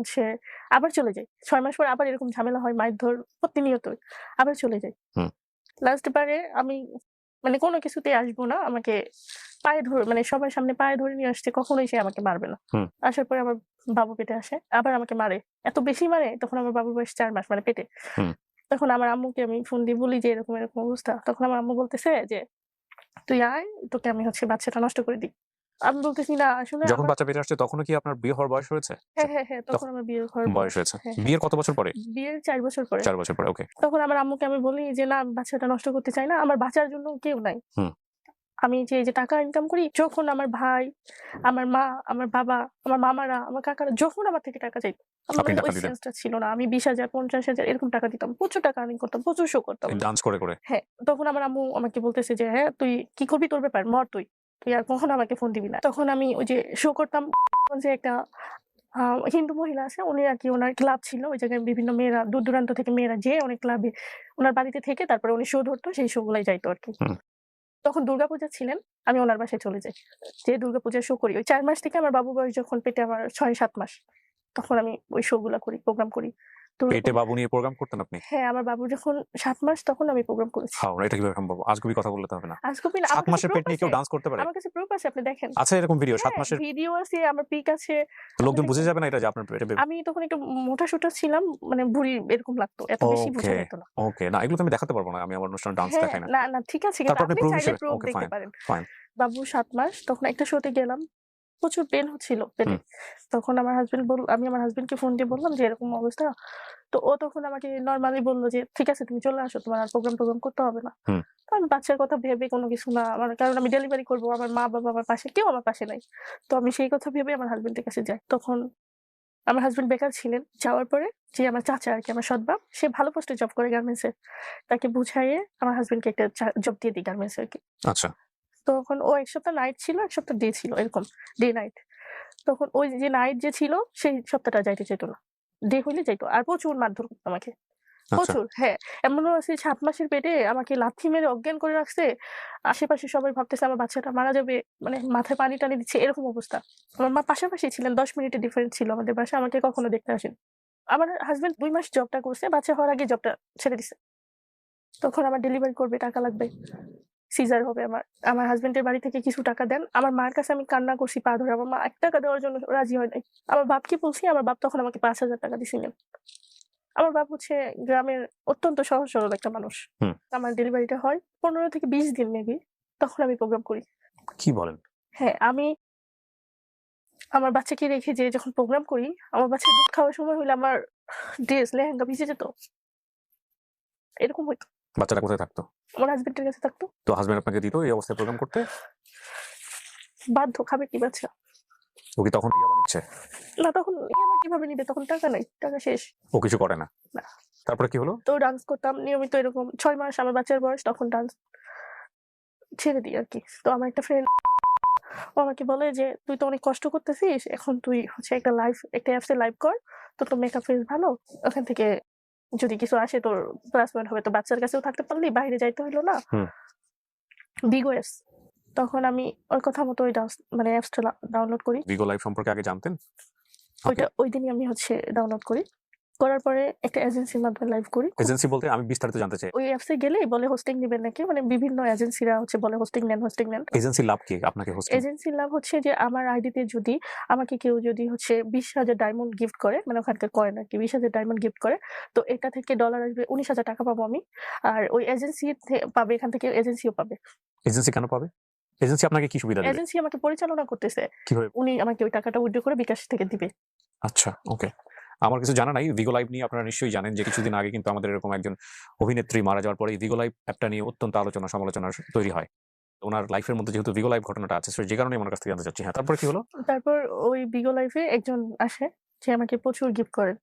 আবার চলে যাই। ৬ মাস পরে আবার এরকম ঝামেলা হয়, মারধর প্রতিনিয়তই। আবার চলে যাই। হুম। লাস্ট বারে আমি মানে কোনো কিছুতেই আসবো না। আমাকে মানে সবার সামনে পায়ে ধরে নিয়ে আসছে। কখনোই সে আমাকে মারবে না। হুম, আসার পরে আমার বাবু পেটে আসে। আবার আমাকে মারে। এত বেশি মারে তখন আমার বাবুর বয়স ৪ মাস মানে পেটে। হুম। তখন আমার আম্মুকে আমি ফোন দিয়ে বলি যে এরকম অবস্থা। তখন আমার আম্মু বলতেছে যে, তুই আয়, তোকে আমি হচ্ছে বাচ্চাটা নষ্ট করে দিই। আমি বলতেছি না আসলে যখন আমার বাচ্চা পেটে আসছে তখনও কি আপনার বিয়ে হওয়ার বয়স হয়েছে? হ্যাঁ, তখন আমার বিয়ে হওয়ার বয়স হয়েছে। হ্যাঁ। বিয়ের কত বছর পরে? বিয়ের ৪ বছর পরে। ৪ বছর পরে, ওকে। তখন আমার আম্মুকে আমি বলি যে, "না আমি বাচ্চাটা নষ্ট করতে চাই না। আমার বাঁচার জন্য কেউ নাই।" হুম। আমি এই যে টাকা ইনকাম করি, যখন আমার ভাই, আমার মা, আমার বাবা, আমার মামারা, আমার কাকারা যখন আমার থেকে টাকা চাইতো, আমার আপনি মধ্যে টাকা ওই দিতেন? সেন্সটা ছিল না। আমি ২০,০০০, ৫০,০০০ এরকম টাকা দিতাম। প্রচুর টাকা আর্নিং করতাম, প্রচুর শো করতাম। ডান্স করে, করে? হ্যাঁ, তখন আমার আম্মু আমাকে বলতেছে যে, "হ্যাঁ, তুই কি করবি তোর ব্যাপার, মর তুই। তুই আর কখনো আমাকে ফোন দিবি না।" তখন আমি ওই যে শো করতাম যে একটা আ হিন্দু মহিলা আছে, উনি আরকি উনার ক্লাব ছিল। ওই জায়গায় বিভিন্ন মেয়েরা দূর-দূরান্ত থেকে মেয়েরা যেয়ে অনেক ক্লাবে উনার বাড়িতে থেকে তারপরে উনি শো ধরতো, সেই শো গুলাই যাইতো আরকি। হুম। তখন দুর্গাপূজা ছিলেন, আমি উনার বাসায় চলে যাই। যেয়ে দুর্গাপূজার শো করি। ওই ৪ মাস থেকে আমার বাবুর বয়স যখন পেটে আমার ৬-৭ মাস, তখন আমি ওই শো গুলা করি, প্রোগ্রাম করি। পেটে দুর্গাপূজা বাবু নিয়ে প্রোগ্রাম করতেন আপনি? হ্যাঁ, আমার বাবু যখন ৭ মাস তখন আমি প্রোগ্রাম করেছি। হাও, এটা কিভাবে সম্ভব? আজগুবি কথা বললে তো হবে না। আজগুবি না, ৭ আমার কাছে মাসের পেট প্রুফ নিয়ে আছে। কেউ ডান্স করতে পারে? আমার কাছে প্রুফ আছে, আপনি দেখেন। আছে এরকম ভিডিও ৭ হ্যাঁ, মাসের? ভিডিও আছে, আমার পিক আছে। লোকজন আপনি বুঝে দেখেন। যাবে না এটা যে আপনার পেটে আমি তখন একটু মোটা-সোটা ছিলাম, মানে ভুঁড়ি এরকম লাগতো। এত বেশি বোঝা ওকে, যেত না। ওকে। না, এগুলো তো আমি দেখাতে পারব না। আমি আমার অনুষ্ঠানে ডান্স হ্যাঁ, দেখাই না। না ঠিক আছে কিন্তু তারপর আপনি আপনি প্রুফ চাইলে হিসেবে প্রুফ ওকে, দেখতে ফাইন, পারেন। ফাইন। বাবু ৭ মাস, তখন একটা শোতে গেলাম। প্রচুর পেইন হচ্ছিল পেটে। হুম। তখন আমার হাসব্যান্ড আমি আমার হাসব্যান্ডকে ফোন দিয়ে বললাম যে এরকম অবস্থা। তো ও তখন আমাকে নরমালি বলল যে, "ঠিক আছে তুমি চলে আসো। তোমার আর প্রোগ্রাম-টোগ্রাম করতে হবে না।" হুম। তো আমি বাচ্চার কথা ভেবে কোনো কিছু না কারণ আমি ডেলিভারি করব। আমার মা-বাবা আমার পাশে, কেউ আমার পাশে নাই। তো আমি সেই কথা ভেবে আমার হাসব্যান্ডের কাছে যাই। তখন আমার হাসব্যান্ড বেকার ছিলেন। যাওয়ার পরে যে আমার চাচা আরকি আমার সৎ বাপ, সে ভালো পোস্টে জব করে গার্মেন্টস এ। তাকে বুঝাইয়ে আমার হাসব্যান্ডকে একটা জব দিয়ে দিই গার্মেন্টস এ আরকি। আচ্ছা। তখন ও ১ সপ্তাহ নাইট ছিল, ১ সপ্তাহ ডে ছিল এরকম, ডে নাইট। তখন ওই যে নাইট যে ছিল সেই সপ্তাহটা যাইতে চাইত না। ডে হইলে যাইত। আর প্রচুর মারধর করত আমাকে। আচ্ছা। প্রচুর হ্যাঁ। এমনও আছে ৭ মাসের পেটে আমাকে লাথি মেরে অজ্ঞান করে রাখছে। আশেপাশে সবাই ভাবতেছে আমার বাচ্চাটা মারা যাবে। মানে মাথায় পানি-টানি দিচ্ছে এরকম অবস্থা। আমার মা পাশাপাশি ছিলেন। ১০ মিনিটের ডিফারেন্স ছিল আমাদের বাসায়। আমাকে কখনো দেখতে আসেন। আমার হাসব্যান্ড ২ মাস জবটা করছে। বাচ্চা হওয়ার আগে জবটা ছেড়ে দিছে। তখন আমার ডেলিভারি করবে, টাকা লাগবে। সিজার হবে আমার। আমার হাসব্যান্ডের বাড়ি থেকে কিছু টাকা দেন। আমার মার কাছে আমি কান্না করছি পা ধরে। আমার মা ৳১ দেওয়ার জন্য রাজি হয় নাই। আমার বাপকে বলছি, আমার বাপ তখন আমাকে ৳৫,০০০ দিছিলেন। আমার বাপ হচ্ছে গ্রামের অত্যন্ত সহজ সরল একটা মানুষ। হুম। আমার ডেলিভারিটা হয় ১৫ থেকে ২০ দিন মেবি। তখন আমি প্রোগ্রাম করি। কি বলেন? হ্যাঁ, আমি আমার বাচ্চাকে রেখে যেয়ে যখন প্রোগ্রাম করি, আমার বাচ্চার দুধ খাওয়ার সময় হইলে আমার ড্রেস, লেহেঙ্গা ভিজে যেত। এরকম হইতো। বাচ্চাটা কোথায় থাকতো? আমার হাসব্যান্ডের কাছে থাকতো। তো হাসব্যান্ড আপনাকে দিত এই অবস্থায় প্রোগ্রাম করতে? বাধ্য, খাবে কি বাচ্চা? ও কি তখন ইয়াবা নিচ্ছে? না তখন আবার কিভাবে নিবে? তখন টাকা নাই। টাকা শেষ। ও কিছু করে না? না। তারপরে কি হলো? তো ডান্স করতাম নিয়মিত এরকম ৬ মাস আমার বাচ্চার বয়স তখন ডান্স ছেড়ে দিই আরকি। তো আমার একটা ফ্রেন্ড ও আমাকে বলে যে, "তুই তো অনেক কষ্ট করতেছিস। এখন তুই হচ্ছে একটা অ্যাপস এ লাইভ কর। তোর তো মেকআপ ফেস ভালো। ওখান থেকে যদি কিছু আসে তোর প্লাস পয়েন্ট হবে। তো বাচ্চার কাছেও থাকতে পারলি, বাইরে যাইতে হইল না।" হুম। বিগো অ্যাপস। তখন আমি ওর কথা মতো ওই মানে অ্যাপসটা ডাউনলোড করি। ভিগো লাইভ সম্পর্কে আগে জানতেন আপনি? ওইদিনই আমি হচ্ছে ডাউনলোড করি। করার পরে একটা এজেন্সির মাধ্যমে লাইভ করি। এজেন্সি বলতে আমি বিস্তারিত জানতে চাই। ওই অ্যাপসে গেলেই বলে হোস্টিং নিবেন নাকি। মানে বিভিন্ন এজেন্সিরা হচ্ছে বলে হোস্টিং নেন। এজেন্সির লাভ কি আপনাকে হোস্টিং? এজেন্সির লাভ হচ্ছে যে আমার আইডিতে যদি আমাকে কেউ যদি হচ্ছে ২০,০০০ ডায়মন্ড গিফট করে, মানে ওখানকার কয়েন আরকি ২০,০০০ ডায়মন্ড গিফট করে, তো এটা থেকে ডলার আসবে ১৯,০০০ টাকা পাবো আমি। আর ওই এজেন্সি পাবে, এখান থেকে এজেন্সিও পাবে। এজেন্সি কেন পাবে? এজেন্সি আপনাকে কি সুবিধা দিবে? এজেন্সি আমাকে পরিচালনা করতেছে। কিভাবে? উনি আমাকে ওই টাকাটা উইথড্র করে বিকাশ থেকে দিবে। আচ্ছা, ওকে। আমার কিছু জানা নাই। ভিগো লাইভ নিয়ে আপনারা নিশ্চয়ই জানেন যে কিছুদিন আগে কিন্তু আমাদের এরকম একজন অভিনেত্রী মারা যাওয়ার পরে এই ভিগো লাইভ অ্যাপটা নিয়ে অত্যন্ত আলোচনা সমালোচনা তৈরি হয়। উনার লাইফের মধ্যে যেহেতু ভিগো লাইভ ঘটনাটা আছে, সো যে কারণে আমার কাছ থেকে জানতে চাচ্ছি। হ্যাঁ, তারপরে কি হলো? তারপর ওই বিগো লাইফে একজন আসে যে আমাকে প্রচুর গিফট করেন।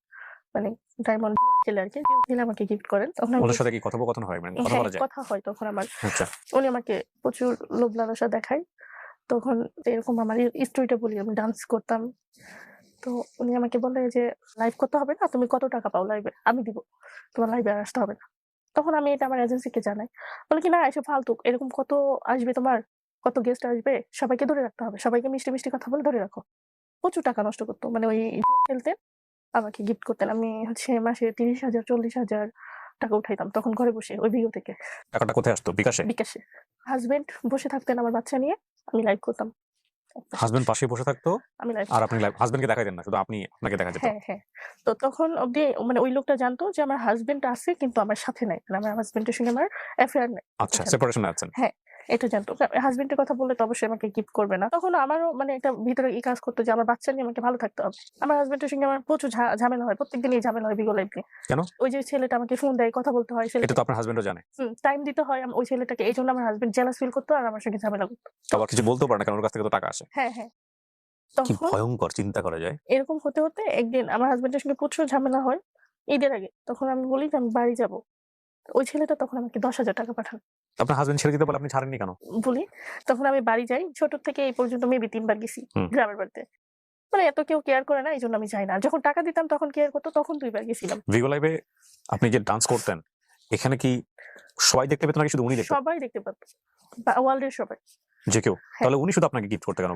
মানে ডায়মন্ড খেলে আরকি। খেলে আমাকে গিফট করেন। তখন আমি ওনার সাথে কি কথোপকথন হয়? মানে কথা হ্যাঁ, বলা যায়? কথা হয় তখন আমার। আচ্ছা। উনি আমাকে প্রচুর লোভ লালসা দেখায়। তখন এরকম আমার স্টোরিটা বলি আমি ডান্স করতাম। তো উনি আমাকে বলে যে, "লাইভ করতে হবে না। তুমি কত টাকা পাও লাইভে? আমি দিব। তোমার লাইভে আর আসতে হবে না।" তখন আমি এটা আমার এজেন্সিকে জানাই। বলে কি, "না এসব ফালতু। এরকম কত আসবে তোমার? কত গেস্ট আসবে? সবাইকে ধরে রাখতে হবে। সবাইকে মিষ্টি কথা বলে ধরে রাখো।" প্রচুর টাকা নষ্ট করত। মানে ওই জুয়া খেলতেন, আমাকে গিফট করতেন। আমি হচ্ছে মাসে ৩০,০০০ ৪০,০০০ টাকা উঠাইতাম তখন ঘরে বসে ওই ভিডিও থেকে। টাকাটা কোথায় আসতো? বিকাশে? বিকাশে। হাসব্যান্ড বসে থাকতেন আমার বাচ্চা নিয়ে। আমি লাইভ করতাম। হাসব্যান্ড পাশেই বসে থাকতো আমি লাইভ আর আপনি লাইভ হাসব্যান্ডকে দেখাইতেন না। শুধু আপনাকে দেখা যেত। হ্যাঁ। তো তখন অব্দি মানে ওই লোকটা জানতো যে আমার হাসব্যান্ড আছে কিন্তু আমার সাথে নাই। মানে আমার হাসব্যান্ডের সঙ্গে আমার অ্যাফেয়ার নাই। আচ্ছা, বুঝছেন? সেপারেশন এ আছেন। হ্যাঁ। এটা জানতো। হাসব্যান্ডের কথা বললে তো অবশ্যই আমাকে গিফট করবে না। তখন আমারও মানে একটা ভিতরে কাজ করতো যে আমার বাচ্চা নিয়ে আমাকে ভালো থাকতে হবে। আমার হাসব্যান্ডের সঙ্গে আমার প্রচুর ঝামেলা হয়। প্রত্যেকদিনই ঝামেলা হয় বিগো লাইফ নিয়ে। কেন? ওই যে ছেলেটা আমাকে ফোন দেয়, কথা বলতে হয় এটা ছেলেটা তো আপনার হাসব্যান্ডও জানে। টাইম দিতে হয় ওই ছেলেটাকে। এইজন্য আমার হাসব্যান্ড জেলাস ফিল করতো আর আমার সঙ্গে ঝামেলা করতো। আবার কিছু বলতেও পারে না কারণ ওর কাছ থেকে তো টাকা আসে। হ্যাঁ, হ্যাঁ। কি তখন ভয়ংকর চিন্তা করা যায়। এরকম হতে একদিন আমার হাসব্যান্ডের সঙ্গে প্রচুর ঝামেলা হয় ঈদের আগে। তখন আমি বলি যে আমি বাড়ি যাবো। ওই ছেলেটা তখন আমাকে ৳১০,০০০ পাঠায়। আপনার হাসব্যান্ড ছেড়ে দিতে বলে আপনি ছাড়েননি কেন? বলি। তখন আমি বাড়ি যাই। ছোট থেকে এই পর্যন্ত মেবি ৩ বার গেছি হুম। গ্রামের বাড়িতে। মানে এত কেউ কেয়ার করে না এইজন্য আমি যাই না। যখন টাকা দিতাম তখন কেয়ার করত, তখন ২ বার গেছিলাম। ভিগো লাইভে আপনি যে ডান্স করতেন, এখানে কি সবাই দেখতে পেত নাকি শুধু উনি দেখতেন? সবাই দেখতে পারত। ওয়ার্লড এর সবাই। যে কেউ? হ্যাঁ। তাহলে উনি শুধু আপনাকে গিফট করতে কেন?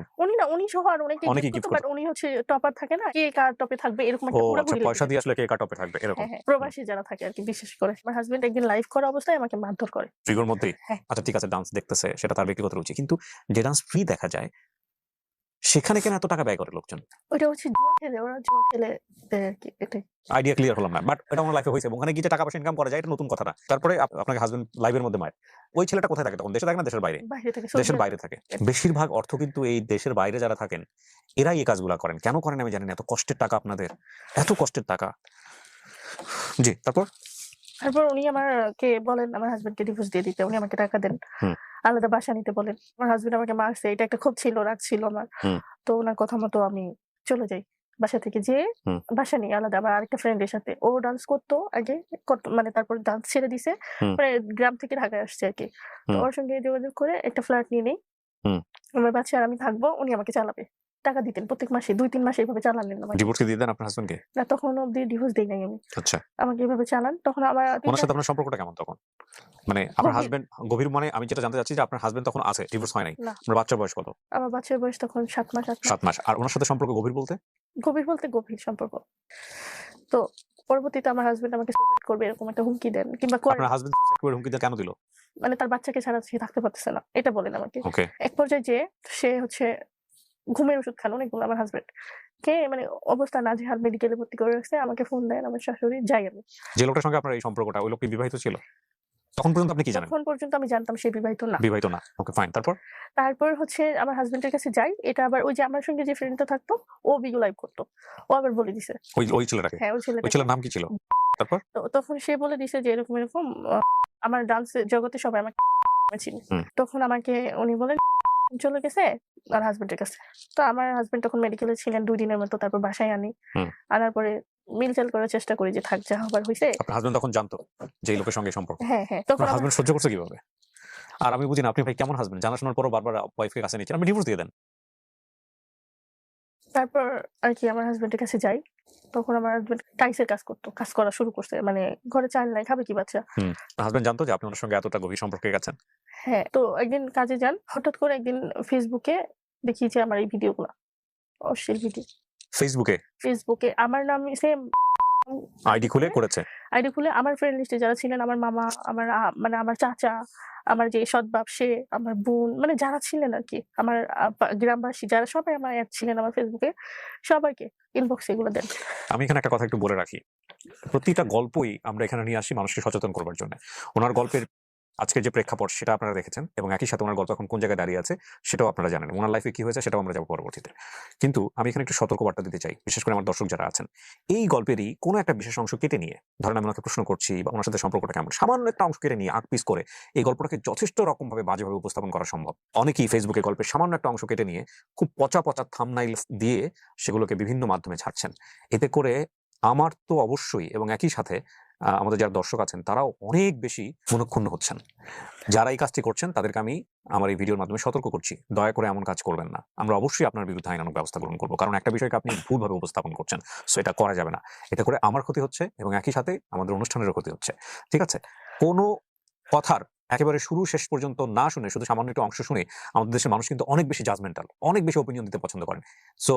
উনি সহ আর অনেকে অনেকেই গিফট গিফট করত, বাট করত। উনি হচ্ছে টপার থাকে না? কে কার টপে থাকবে এরকম ও একটা আচ্ছা, হুড়াহুড়ি পয়সা লেগে দিয়ে যেত। আসলে কে কার টপে থাকবে এরকম। হ্যাঁ, হ্যাঁ। প্রবাসী যারা থাকে আরকি বিশেষ করে। আমার হাসব্যান্ড একদিন লাইভ করা অবস্থায় আমাকে মারধর করে। ভিগোর মধ্যেই? হ্যাঁ। আচ্ছা ঠিক আছে ডান্স দেখতেছে সেটা তার ব্যক্তিগত রুচি। কিন্তু যে ডান্স ফ্রি দেখা যায়, সেখানে কেন এত টাকা ব্যয় করে লোকজন? ওইটা হচ্ছে জুয়া খেলে, ওরা জুয়া খেলে দেয় আরকি এটাই। আইডিয়া ক্লিয়ার হলাম না। বাট এটা আমার লাইফে হইছে এবং ওখানে গিয়ে যে টাকা পয়সা ইনকাম করা যায় এটা নতুন কথা না। তারপরে আপনাকে হাসব্যান্ড লাইভের মধ্যে মারে। ওই ছেলেটা কোথায় থাকে তখন? দেশে থাকে না দেশের বাইরে? বাইরে থেকে সৌদি দেশের আরব। বাইরে থাকে। বেশিরভাগ অর্থ কিন্তু এই দেশের বাইরে যারা থাকেন, এরাই এই কাজগুলা করেন। কেন করেন আমি জানি না। এত কষ্টের টাকা আপনাদের। এত কষ্টের টাকা। জি, তারপর? তারপর উনি আমাকে বলেন আমার হাসব্যান্ডকে ডিভোর্স দিয়ে দিতে। উনি আমাকে টাকা দেন। হুম। আলাদা বাসা নিতে বলেন। আমার হাসব্যান্ড আমাকে মারছে। এটা একটা ক্ষোভ ছিল, রাগ ছিল আমার। হুম। তো উনার কথা মতো আমি চলে যাই। বাসা থেকে যেয়ে হুম। বাসা নিই আলাদা আমার আরেকটা ফ্রেন্ডের সাথে। ও ডান্স করতো আগে, মানে তারপর ডান্স ছেড়ে দিছে। হুম। মানে গ্রাম থেকে ঢাকায় আসছে আরকি। তো হুম। ওর সঙ্গে যোগাযোগ করে একটা ফ্ল্যাট নিয়ে নেই। হুম। আমার বাচ্চা আর আমি থাকবো। উনি আমাকে চালাবে। টাকা দিতেন প্রত্যেক মাসে ২-৩ মাসে এভাবে চালালেন আমাকে। ডিভোর্স কি দিয়ে দেন আপনার হাসব্যান্ডকে? না তখন অব্দি ডিভোর্স দেই নাই আমি। আচ্ছা। আমাকে এভাবে চালান। তখন আমার ৩ উনার টা সাথে আপনার সম্পর্কটা কেমন তখন? মানে আপনার গভীর। হাসব্যান্ড গভীর মানে আমি যেটা জানতে চাচ্ছি যে আপনার হাসব্যান্ড তখন আছে, ডিভোর্স হয় নাই। না। আপনার বাচ্চার বয়স কত? আমার বাচ্চার বয়স তখন ৭ মাস ৮ মাস। ৭ মাস। আর উনার সাথে সম্পর্ক গভীর বলতে? গভীর বলতে গভীর সম্পর্ক। তো পরবর্তীতে আমার হাসব্যান্ড আমাকে সুসাইড করবে এরকম একটা হুমকি দেন কিংবা করেন। আপনার হাসব্যান্ড সুইসাইড করে হুমকি দিয়ে কেন দিল? মানে তার বাচ্চাকে ছাড়া সে থাকতে পারতেছে না। এটা বলেন আমাকে। ওকে। এক পর্যায়ে যেয়ে সে হচ্ছে ঘুমের ওষুধ খান অনেকগুলো আমার হাসব্যান্ড। খেয়ে মানে অবস্থা নাজেহাল মেডিকেলে ভর্তি করে রাখছে। আমাকে ফোন দেন আমার শাশুড়ি, যাই আমি। যে লোকটার সঙ্গে আপনার এই সম্পর্কটা, ওই লোক কি বিবাহিত ছিল? তখন পর্যন্ত আপনি কি জানেন? তখন পর্যন্ত আমি জানতাম সে বিবাহিত না। বিবাহিত না। Okay fine. তারপর? তারপর হচ্ছে আমার হাসব্যান্ডের কাছে যাই। এটা আবার ওই যে আমার সঙ্গে যে ফ্রেন্ডটা থাকতো ও বিগো লাইভ করতো। ও আবার বলে দিছে। ওই ছেলেটাকে? হ্যাঁ, ওই ওই ছেলেটাকে। ছেলের নাম কি ছিল? তারপর? তো তখন সে বলে দিছে যে এরকম আ আমার ডান্সের জগতে সবাই আমাকে চিনে। হুম। তখন আমাকে উনি বলেন চলে গেছে আর হাসব্যান্ডের কাছে। তো আমার হাসব্যান্ড তখন মেডিকেলে ছিলেন ২ দিনের মতো। তারপর বাসায় আনি। হুম। আনার পরে মিলচাল করার চেষ্টা করি যে থাক যা হবার হইছে। আপনার হাসব্যান্ড তখন জানতো যে এই লোকের সঙ্গে এই সম্পর্ক? হ্যাঁ, হ্যাঁ। তখন আপনার আমার হাসব্যান্ড সহ্য করছে কিভাবে? আর আমি বুঝি না আপনি ভাই কেমন হাসব্যান্ড? জানা শোনার পরও বারবার ওয়াইফকে কাছে নিচ্ছেন। আপনি ডিভোর্স দিয়ে দেন। তারপর আরকি আমার হাসব্যান্ডের কাছে যাই। তখন আমার হাসব্যান্ড টাইলসের কাজ করতো। কাজ করা শুরু করছে। মানে ঘরে চাল নাই, খাবে কি বাচ্চা? হুম। হাসব্যান্ড জানতো যে আপনি উনার সঙ্গে এতটা গভীর সম্পর্কে গেছেন? হ্যাঁ। তো একদিন কাজে যান। হঠাৎ করে একদিন ফেসবুকে দেখি যে আমার এই ভিডিওগুলা। অশ্লীল ভিডিও। ফেসবুকে ফেসবুকে আমার নাম সেম আইডি খুলে করেছে? আইডি খুলে আমার ফ্রেন্ড লিস্টে যারা ছিলেন আমার মামা, আমার মানে আমার চাচা, আমার যে সৎ বাপ সে, আমার বোন মানে যারা ছিলেন আরকি। আমার গ্রামবাসী যারা সবাই আমার এড ছিলেন আমার ফেসবুকে। সবাইকে ইনবক্সে এগুলো দেন। আমি এখানে একটা কথা একটু বলে রাখি। প্রতিটা গল্পই আমরা এখানে নিয়ে আসি মানুষকে সচেতন করবার জন্য। উনার গল্পের আজকের যে প্রেক্ষাপট সেটা আপনারা দেখেছেন এবং একই সাথে উনার গল্প এখন কোন জায়গায় দাঁড়িয়ে আছে সেটাও আপনারা জানেন। উনার লাইফে কি হয়েছে সেটাও আমরা যাবো পরবর্তীতে। কিন্তু আমি এখানে একটু সতর্কবার্তা দিতে চাই, বিশেষ করে আমার দর্শক যারা আছেন। এই গল্পেরই কোনো একটা বিশেষ অংশ কেটে নিয়ে, ধরেন আমি ওনাকে প্রশ্ন করছি বা ওনার সাথে সম্পর্কটা কেমন, সামান্য একটা অংশ কেটে নিয়ে ৮ পিস করে এই গল্পটাকে যথেষ্ট রকমভাবে বাজেভাবে উপস্থাপন করা সম্ভব। অনেকেই ফেসবুকে গল্পের সামান্য একটা অংশ কেটে নিয়ে খুব পচা থাম্বনেইল দিয়ে সেগুলোকে বিভিন্ন মাধ্যমে ছাড়ছেন। এতে করে আমার তো অবশ্যই এবং একই সাথে আমাদের যারা দর্শক আছেন তারাও অনেক বেশি মনঃক্ষুণ্ণ হচ্ছেন। যারা এই কাজটি করছেন তাদেরকে আমি আমার এই ভিডিওর মাধ্যমে সতর্ক করছি। দয়া করে এমন কাজ করবেন না। আমরা অবশ্যই আপনার বিরুদ্ধে আইনানুগ ব্যবস্থা গ্রহণ করব। কারণ একটা বিষয়কে আপনি ভুলভাবে উপস্থাপন করছেন। সো এটা করা যাবে না। এতে করে আমার ক্ষতি হচ্ছে এবং একই সাথে আমাদের অনুষ্ঠানেরও ক্ষতি হচ্ছে। ঠিক আছে? কোনো কথার একেবারে শুরু শেষ পর্যন্ত না শুনে শুধু সামান্য একটু অংশ শুনে আমাদের দেশের মানুষ কিন্তু অনেক বেশি জাজমেন্টাল, অনেক বেশি ওপিনিয়ন দিতে পছন্দ করেন। সো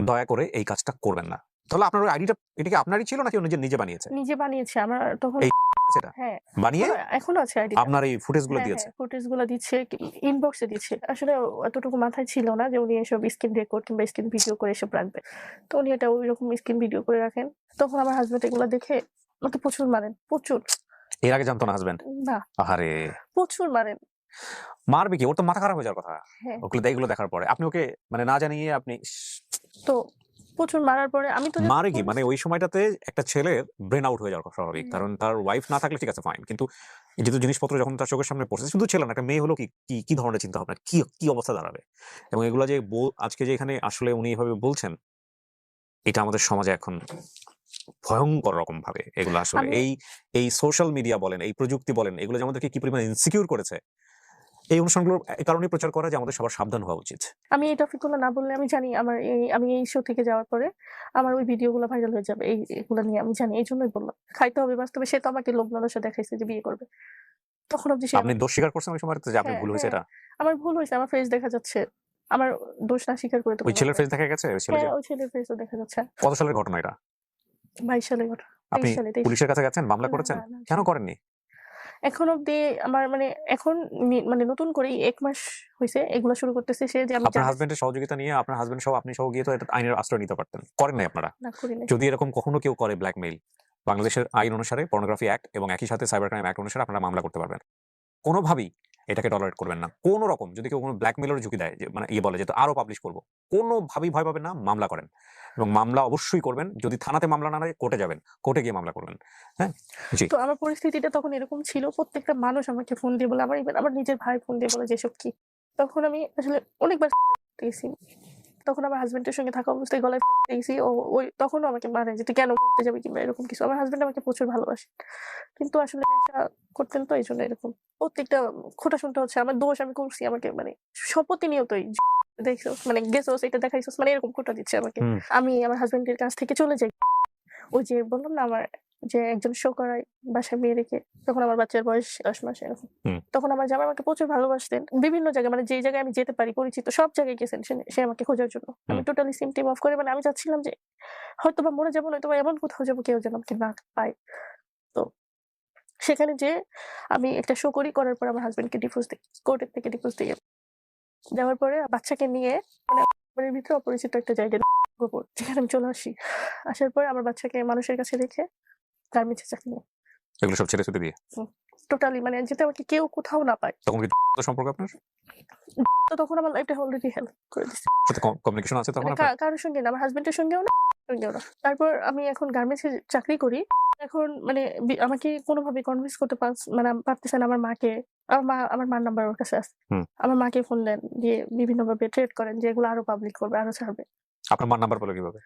দয়া করে এই কাজটা করবেন না। তাহলে আপনার ওই আইডিটা এটা কি আপনারই ছিল নাকি ও নিজে বানিয়েছে? নিজে বানিয়েছে। আমার তখন এই সেটা হ্যাঁ, বানিয়ে এখনো আছে আইডিটা। আপনার এই ফুটেজগুলো হ্যাঁ, দিয়েছে? হ্যাঁ, ফুটেজ গুলা দিচ্ছে, ইনবক্সে দিচ্ছে। আসলে এতটুকু মাথায় ছিল না যে উনি এসব স্ক্রিন রেকর্ড কিংবা স্ক্রিন ভিডিও করে এসব রাখবে। তো উনি এটা ঐরকম স্ক্রিন ভিডিও করে রাখেন। তখন আমার হাসব্যান্ড এগুলা দেখে আমাকে প্রচুর মারেন। প্রচুর। এর আগে জানতো না হাসব্যান্ড? না, আহারে! প্রচুর মারেন। মারবে কি? ওর তো মাথা খারাপ হয়ে যাওয়ার কথা। হ্যাঁ। এগুলো দেখার পরে। আপনি ওকে মানে না জানিয়ে আপনি তো প্রচুর মারার পরে আমি তো মারে কি? মানে ওই সময়টাতে একটা ছেলের ব্রেন আউট হয়ে যাওয়া স্বাভাবিক। হ্যাঁ। কারণ তার ওয়াইফ না থাকলে ঠিক আছে ফাইন। কিন্তু এই যেহেতু জিনিসপত্র যখন তার চোখের সামনে পড়ছে, শুধু ছেলে না, একটা মেয়ে হলো কি ধরনের চিন্তাভাবনা? কি অবস্থা দাঁড়াবে? এবং এগুলা যে আজকে যে এখানে আসলে উনি এভাবে বলছেন, এটা আমাদের সমাজে এখন ভয়ংকর রকমভাবে এগুলো আসলে আমি এই সোশ্যাল মিডিয়া বলেন, এই প্রযুক্তি বলেন, এগুলো যে আমাদেরকে কি পরিমাণে ইনসিকিউর করেছে, এই অনুষ্ঠানগুলো এই কারণেই প্রচার করা যে আমাদের সবার সাবধান হওয়া উচিত। আমি এই টপিকগুলো না বললে আমি জানি আমি এই শো থেকে যাওয়ার পরে আমার ওই ভিডিওগুলো ভাইরাল হয়ে যাবে। এগুলা নিয়ে আমি জানি। এইজন্যই বললাম। খাইতে হবে বাস্তবে সে তো আমাকে লোভ লালসা দেখাইছে যে বিয়ে করবে। তখন অব্দি সে আপনি দোষ স্বীকার করছেন ওই সময়টাতে যে আপনার হ্যাঁ, ভুল হয়েছে হ্যাঁ। এটা? আমার ভুল হইছে। আমার ফেস দেখা যাচ্ছে। আমার দোষ না স্বীকার করে তো ওই কোনো লাভ ছেলের নাই। ফেস দেখা গেছে? ওই ছেলে হ্যাঁ, যে ওই ছেলের ফেসও দেখা যাচ্ছে। কত সালের ঘটনা এটা? 22 সালের ঘটনা। আপনি 23 সালে 23 পুলিশের কাছে গেছেন? মামলা না, করেছেন? না, না। কেন করেননি? এখন অব্দি আমার মানে এখন মানে নতুন করে ১ মাস হইছে এগুলা শুরু করতেছে সে যে আমি আপনার জানি হাসব্যান্ডের সহযোগিতা নিয়ে আপনার হাসব্যান্ড সহ আপনি সহ গিয়ে তো এটা আইনের আশ্রয় নিতে পারতেন। করেন নাই আপনারা। না করি নাই। যদি এরকম কখনো কেউ করে ব্ল্যাকমেইল, বাংলাদেশের আইন অনুসারে পর্নোগ্রাফি অ্যাক্ট এবং একই সাথে সাইবার ক্রাইম অ্যাক্ট অনুসারে আপনারা মামলা করতে পারবেন। কোনোভাবেই এটাকে টলারেট করবেন না। কোন রকম যদি কেউ কোনো ব্ল্যাকমেইলের ঝুঁকি দেয় যে মানে বলে যে তো আরো পাবলিশ করব। কোনোভাবেই ভয় পাবেন না, মামলা করেন। এবং মামলা অবশ্যই করবেন। যদি থানাতে মামলা না হয় কোর্টে যাবেন। কোর্টে গিয়ে মামলা করবেন। হ্যাঁ? জি। তো আমার পরিস্থিতিটা তখন এরকম ছিল। প্রত্যেকটা মানুষ আমাকে ফোন দিয়ে বলে আমার নিজের ভাই ফোন দিয়ে বলে যে এসব কি? তখন আমি আসলে অনেকবার গেছি। তখন আমার হাসব্যান্ডের সঙ্গে থাকা অবস্থায় গলায় গেছি। তখনও আমাকে মারে যে, "তুই কেন ঘুরতে যাবি?" কিংবা এরকম কিছু। আমার হাসব্যান্ড আমাকে প্রচুর ভালোবাসে। কিন্তু আসলে নেশা করতেন তো এইজন্য এরকম। প্রত্যেকটা খোঁটা শুনতে হচ্ছে আমার দোষ আমি করছি। আমাকে মানে প্রতিনিয়তই দেখছস মানে গেছস এটা দেখাইছস মানে এরকম খোঁটা দিচ্ছে আমাকে। হুম। আমি আমার হাসব্যান্ডের কাছ থেকে চলে যাই। ওই যে বললাম না আমার যে একজন শো করায় বাসায় মেয়ে রেখে তখন আমার বাচ্চার বয়স ১০ মাস এরকম। হুম। তখন আমার জামাই আমাকে প্রচুর ভালোবাসতেন। বিভিন্ন জায়গায় মানে যেই জায়গায় আমি যেতে পারি পরিচিত সব জায়গায় গেছেন সে আমাকে খোঁজার জন্য। আমি হুম। টোটালি সিম টিম অফ করে মানে আমি চাচ্ছিলাম যে হয়তোবা মরে যাবো নয়তোবা এমন কোথাও যাবো কেউ যেন আমাকে না পায়। তো সেখানে যেয়ে আমি একটা শো করার পর আমার হাসব্যান্ডকে ডিভোর্স দেই। কোর্টের থেকে ডিভোর্স দিয়ে দেওয়ার পরে বাচ্চাকে নিয়ে মানে বাড়ির ভিতরে অপরিচিত একটা জায়গায় গোপন যেখানে আমি চলে আসি। আসার পরে আমার বাচ্চাকে মানুষের কাছে রেখে গার্মেন্টসে চাকরি নেই। এগুলো সব ছেড়ে ছুটে দিয়ে। টোটালি মানে যাতে আমাকে কেউ কোথাও না পায়। তখন কি সম্পর্ক আপনার? তো তখন আমার লাইফটা অলরেডি হেল্প করে দিছে। সাথে কমিউনিকেশন আছে তখন মানে আপনার? কারোর সঙ্গে না, আমার হাসব্যান্ডের সঙ্গেও না, সঙ্গেও না। তারপর আমি এখন গার্মেন্টসে চাকরি করি। এখন মানে আমাকে কোনোভাবে কনভিন্স করতে মানে পারতেছে না আমার মাকে। আমার মার নাম্বার ওর কাছে আছে। হুম। আমার মাকে ফোন দেন দিয়ে বিভিন্নভাবে থ্রেট করেন যে এগুলো আরো পাবলিক করবে, আরো ছাড়বে। আপনার মার নাম্বার পেল কিভাবে?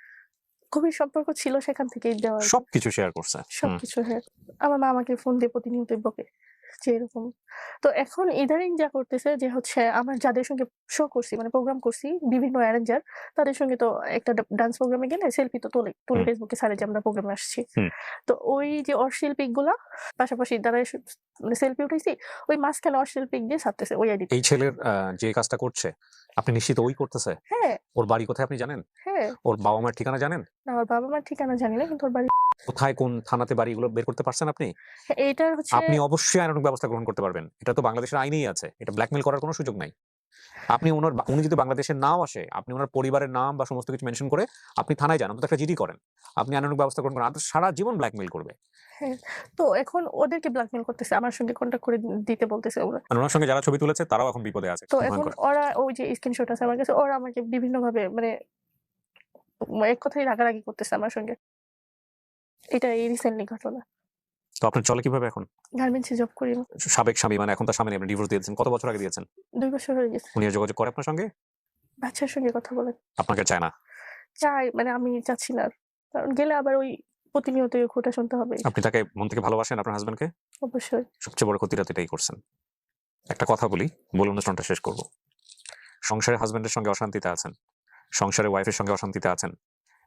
খুবই সম্পর্ক ছিল সেখান থেকেই দেওয়া আরকি। সবকিছু শেয়ার করছে। হুম। সবকিছু হ্যাঁ। আমার মা আমাকে ফোন দিয়ে প্রতিনিয়তই বকে যে এরকম। তো এখন ইদানিং যা করতেছে যে হচ্ছে আমার যাদের সঙ্গে শো করছি মানে প্রোগ্রাম করছি বিভিন্ন অ্যারেঞ্জার তাদের সঙ্গে তো একটা ডান্স প্রোগ্রামে গেলে সেলফি তো তুলে হুম। ফেসবুকে ছাড়ে যে আমরা প্রোগ্রামে আসছি। হুম। তো ওই যে অশ্লীল পিক গুলা পাশাপাশি দাঁড়ায় মানে সেলফি উঠাইছি ওই মাঝখানে অশ্লীল পিক দিয়ে ছাড়তেছে ওই আইডিতে। এই ছেলের যে কাজটা করছে, আপনি নিশ্চিত ওই করতেছে? হ্যাঁ, ওর বাড়ি কোথায় আপনি জানেন? হ্যাঁ। ওর বাবা-মার ঠিকানা জানেন? না ওর বাবা-মার ঠিকানা জানি না কিন্তু ওর বাড়ি কোথায় কোন থানাতে বাড়ি এগুলো বের করতে পারছেন আপনি? এইটার হচ্ছে আপনি অবশ্যই আইনানুগ ব্যবস্থা গ্রহণ করতে পারবেন। এটা তো বাংলাদেশের আইনেই আছে। এটা ব্ল্যাকমেইল করার কোনো সুযোগ নাই। উনি যদি বাংলাদেশে নাও আসে, আপনি উনার পরিবারের নাম বা সমস্ত কিছু মেনশন করে আপনি থানায় যান। অন্তত একটা জিডি করেন। আপনি আইনানুগ ব্যবস্থা গ্রহণ করেন। আর সারা জীবন ব্ল্যাকমেইল করবে। হ্যাঁ, তো এখন ওদেরকে ব্ল্যাকমেইল করতেছে। আমার সঙ্গে কনট্যাক্ট করে দিতে বলতেছে ওরা। আর উনার সঙ্গে যারা ছবি তুলেছে তারাও এখন বিপদে আছে। তো খুব এখন ভয়ংকর। ওরা ওই যে স্ক্রিনশট আছে আমার কাছে ওরা আমাকে বিভিন্নভাবে মানে এক কথায় রাগারাগি করতেছে আমার সঙ্গে। এটা এই রিসেন্টলি ঘটনা। তো আপনার চলে কিভাবে এখন? গার্মেন্টসে জব করি আমি। সাবেক স্বামী মানে এখন তার স্বামী নেই, আপনি ডিভোর্স দিয়েছেন। কত বছর আগে দিয়েছেন? ২ বছর হয়ে গেছে। উনি আর যোগাযোগ করে আপনার সঙ্গে? বাচ্চার সঙ্গে কথা বলে। আপনাকে চায় না। চাই মানে আমি চাচ্ছি না। কারণ গেলে আবার ওই প্রতিনিয়তই খোঁটা শুনতে হবে। আপনি তাকে মন থেকে ভালোবাসেন আপনার হাসব্যান্ডকে? অবশ্যই। সবচেয়ে বড় ক্ষতিটা তো এটাই করছেন। একটা কথা বলি, বলে অনুষ্ঠানটা শেষ করব। সংসারে হাসব্যান্ডের সঙ্গে অশান্তিতে আছেন। সংসারে ওয়াইফের সঙ্গে অশান্তিতে আছেন।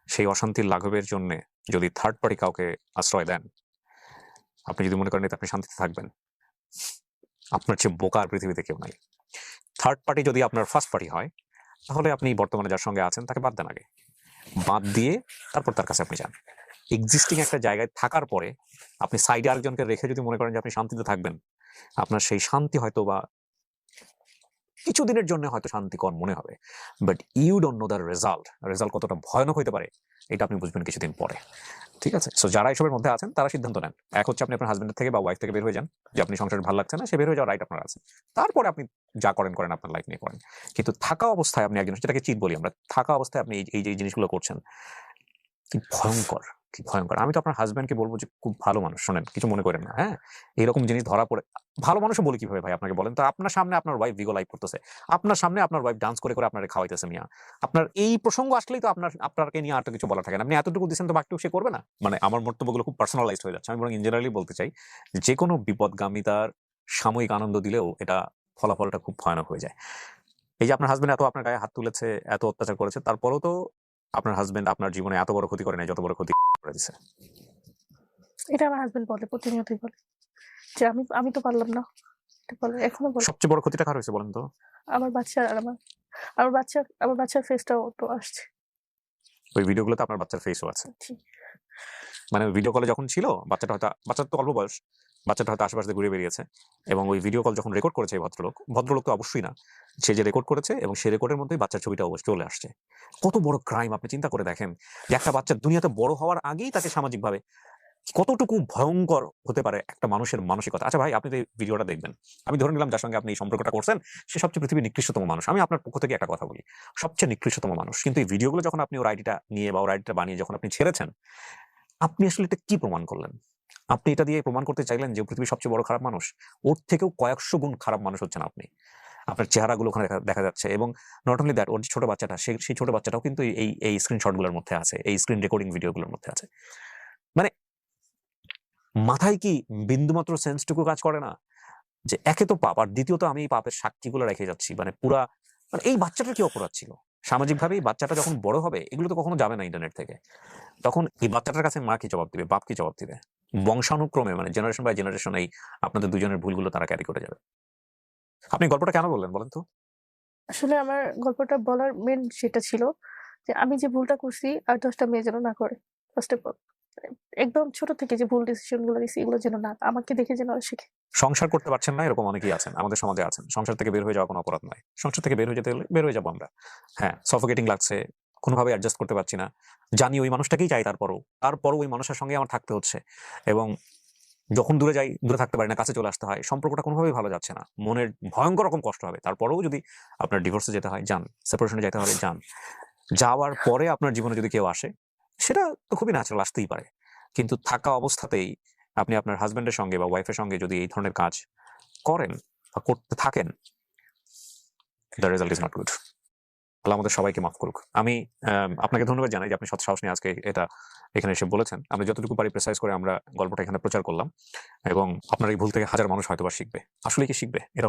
সেই অশান্তির লাঘবের জন্যে যদি থার্ড পার্টি কাউকে আশ্রয় দেন, আপনি যদি মনে করেন এতে আপনি শান্তিতে থাকবেন, আপনার চেয়ে বোকা আর পৃথিবীতে কেউ নাই। থার্ড পার্টি যদি আপনার ফার্স্ট পার্টি হয়, তাহলে আপনি বর্তমানে যার সঙ্গে আছেন তাকে বাদ দেন আগে। বাদ দিয়ে তারপর তার কাছে আপনি যান। এক্সিস্টিং একটা জায়গায় থাকার পরে আপনি সাইডে আরেকজনকে রেখে যদি মনে করেন যে আপনি শান্তিতে থাকবেন, আপনার সেই শান্তি হয়তো বা কিছুদিনের জন্য হয়তো শান্তিকর মনে হবে, but you don't know the result কতটা ভয়ানক হতে পারে এটা আপনি বুঝবেন কিছুদিন পরে। ঠিক আছে? সো যারা এসবের মধ্যে আছেন তারা সিদ্ধান্ত নেন। এক হচ্ছে আপনি আপনার হাসব্যান্ডের থেকে বা ওয়াইফ থেকে বের হয়ে যান, যে আপনি সংসারে ভালো লাগছে না, সে বের হয়ে যাওয়ার রাইট আপনার আছে। তারপরে আপনি যা করেন আপনার লাইফ নিয়ে করেন। কিন্তু থাকা অবস্থায় আপনি একজন, যেটাকে চিট বলি আমরা, থাকা অবস্থায় আপনি এই যে জিনিসগুলো করছেন, কি ভয়ঙ্কর, কি ভয়ঙ্কর। আমি তো আপনার হাসব্যান্ডকে বলব যে খুব ভালো মানুষ, শোনেন কিছু মনে করেন না, হ্যাঁ? এরকম জিনিস ধরা পড়ে ভালো মানুষও বলি কিভাবে ভাই আপনাকে বলেন তো? আপনার সামনে আপনার ওয়াইফ ভিগো লাইভ করতেছে। আপনার সামনে আপনার ওয়াইফ ডান্স করে আপনারে খাওয়াইতেছে মিয়া। আপনার এই প্রসঙ্গ আসলেই তো আপনাকে নিয়ে আর তো কিছু বলার থাকে না। আপনি এতটুকু দিছেন তো বাকিটুকু সে করবে না? মানে আমার বক্তব্যগুলো খুব পার্সোনালাইজড হয়ে যাচ্ছে। আমি বরং ইন জেনারেলি বলতে চাই, যেকোনো বিপদগামিতার সাময়িক আনন্দ দিলেও এটা ফলাফলটা খুব ভয়ানক হয়ে যায়। এই যে আপনার হাসব্যান্ড এত আপনার গায়ে হাত তুলেছে, এত অত্যাচার করেছে, তারপরেও তো আপনার হাসব্যান্ড আপনার জীবনে এত বড় ক্ষতি করে নাই যত বড় ক্ষতি করে দিছে। এটা আমার হাসব্যান্ড বলে, প্রতিনিয়তই বলে যে আমি আমি তো পারলাম না। এটা বলে, এখনো বলে। সবচেয়ে বড় ক্ষতিটা কার হয়েছে বলেন তো? আমার বাচ্চা আর আমার বাচ্চার ফেসটাও তো আসছে। ওই ভিডিওগুলোতে আপনার বাচ্চার ফেসও আছে। জি। মানে ভিডিও কলে যখন ছিল, বাচ্চার তো অল্প বয়স, বাচ্চাটা হয়তো আশেপাশে ঘুরে বেরিয়েছে, এবং ওই ভিডিও কল যখন রেকর্ড করেছে এই ভদ্রলোক তো অবশ্যই না, সে যে রেকর্ড করেছে এবং সে রেকর্ডের মধ্যেই বাচ্চার ছবিটা অবশ্যই চলে আসছে। কত বড় ক্রাইম আপনি চিন্তা করে দেখেন, যে একটা বাচ্চা দুনিয়াতে বড় হওয়ার আগেই তাকে সামাজিকভাবে কতটুকু ভয়ঙ্কর হতে পারে একটা মানুষের মানসিকতা। আচ্ছা ভাই, আপনি তো এই ভিডিওটা দেখবেন, আমি ধরে নিলাম যার সঙ্গে আপনি এই সম্পর্কটা করছেন সে সবচেয়ে পৃথিবীর নিকৃষ্টতম মানুষ। আমি আপনার পক্ষ থেকে একটা কথা বলি, সবচেয়ে নিকৃষ্টতম মানুষ। কিন্তু এই ভিডিওগুলো যখন আপনি ওর আইডিটা নিয়ে বা ওর আইডিটা বানিয়ে যখন আপনি ছেড়েছেন, আপনি আসলে এটা কি প্রমাণ করলেন? আপনি এটা দিয়ে প্রমাণ করতে চাইলেন যে ও পৃথিবীর সবচেয়ে বড় খারাপ মানুষ? ওর থেকেও কয়েকশো গুণ খারাপ মানুষ হচ্ছেন আপনি। আপনার চেহারাগুলো ওখানে দেখা যাচ্ছে, এবং নট অনলি দ্যাট, ওর যে ছোট বাচ্চাটা, সেই ছোট বাচ্চাটাও কিন্তু এই স্ক্রিনশট গুলোর মধ্যে আছে, এই স্ক্রিন রেকর্ডিং ভিডিওগুলোর মধ্যে আছে। মানে মাথায় কি বিন্দুমাত্র সেন্সটুকু কাজ করে না যে একে তো পাপ, আর দ্বিতীয়ত আমি এই পাপের সাক্ষীগুলো রেখে যাচ্ছি? মানে এই বাচ্চাটার কি অপরাধ ছিল? সামাজিকভাবে এই বাচ্চাটা যখন বড় হবে, এগুলো তো কখনো যাবে না ইন্টারনেট থেকে। তখন এই বাচ্চাটার কাছে মা কি জবাব দিবে, বাপ কি জবাব দিবে? বংশানুক্রমে, মানে জেনারেশন বাই জেনারেশন, এই আপনাদের দুজনের ভুলগুলো তারা ক্যারি করে যাবে। আপনি গল্পটা কেন বললেন বলেন তো? আসলে আমার গল্পটা বলার মেইন সেটা ছিল যে আমি যে ভুলটা করছি আর ১০ টা মেয়ে যেন না করে। First of all. একদম ছোট থেকে যে ভুল ডিসিশন গুলো নিছি এগুলো যেন না, আমাকে দেখে যেন ওরা শিখে। সংসার করতে পারছেন না এরকম অনেকেই আছেন, আমাদের সমাজে আছেন। সংসার থেকে বের হয়ে যাওয়া কোনো অপরাধ নয়। সংসার থেকে বের হয়ে যেতে হলে বের হয়ে যাবো আমরা। হ্যাঁ, সফোকেটিং লাগছে, কোনোভাবে অ্যাডজাস্ট করতে পারছি না। জানি ওই মানুষটাকেই চাই, তারপরও ওই মানুষের সঙ্গে আমার থাকতে হচ্ছে। এবং যখন দূরে যাই, দূরে থাকতে পারি না, কাছে চলে আসতে হয়। সম্পর্কটা কোনোভাবেই ভালো যাচ্ছে না। মনের ভয়ঙ্কর রকম কষ্ট হবে। তারপরেও যদি আপনার ডিভোর্সে যেতে হয়, যান। সেপারেশনে যেতে হলে যান। যাওয়ার পরে আপনার জীবনে যদি কেউ আসে, সেটা তো খুবই ন্যাচারাল, আসতেই পারে। কিন্তু থাকা অবস্থাতেই আপনি আপনার হাসব্যান্ডের সঙ্গে বা ওয়াইফের সঙ্গে যদি এই ধরনের কাজ করেন বা করতে থাকেন, the result is not good. Allah আমাদের সবাইকে মাফ করুক। আমি আপনাকে ধন্যবাদ জানাই যে আপনি সৎ সাহস নিয়ে আজকে এখানে এসে বলেছেন। আমরা যতটুকু পারি প্রেসাইজ করে আমরা গল্পটা এখানে প্রচার করলাম, এবং আপনার এই ভুল থেকে হাজার মানুষ হয়তোবা শিখবে। আসলে কি শিখবে? এটা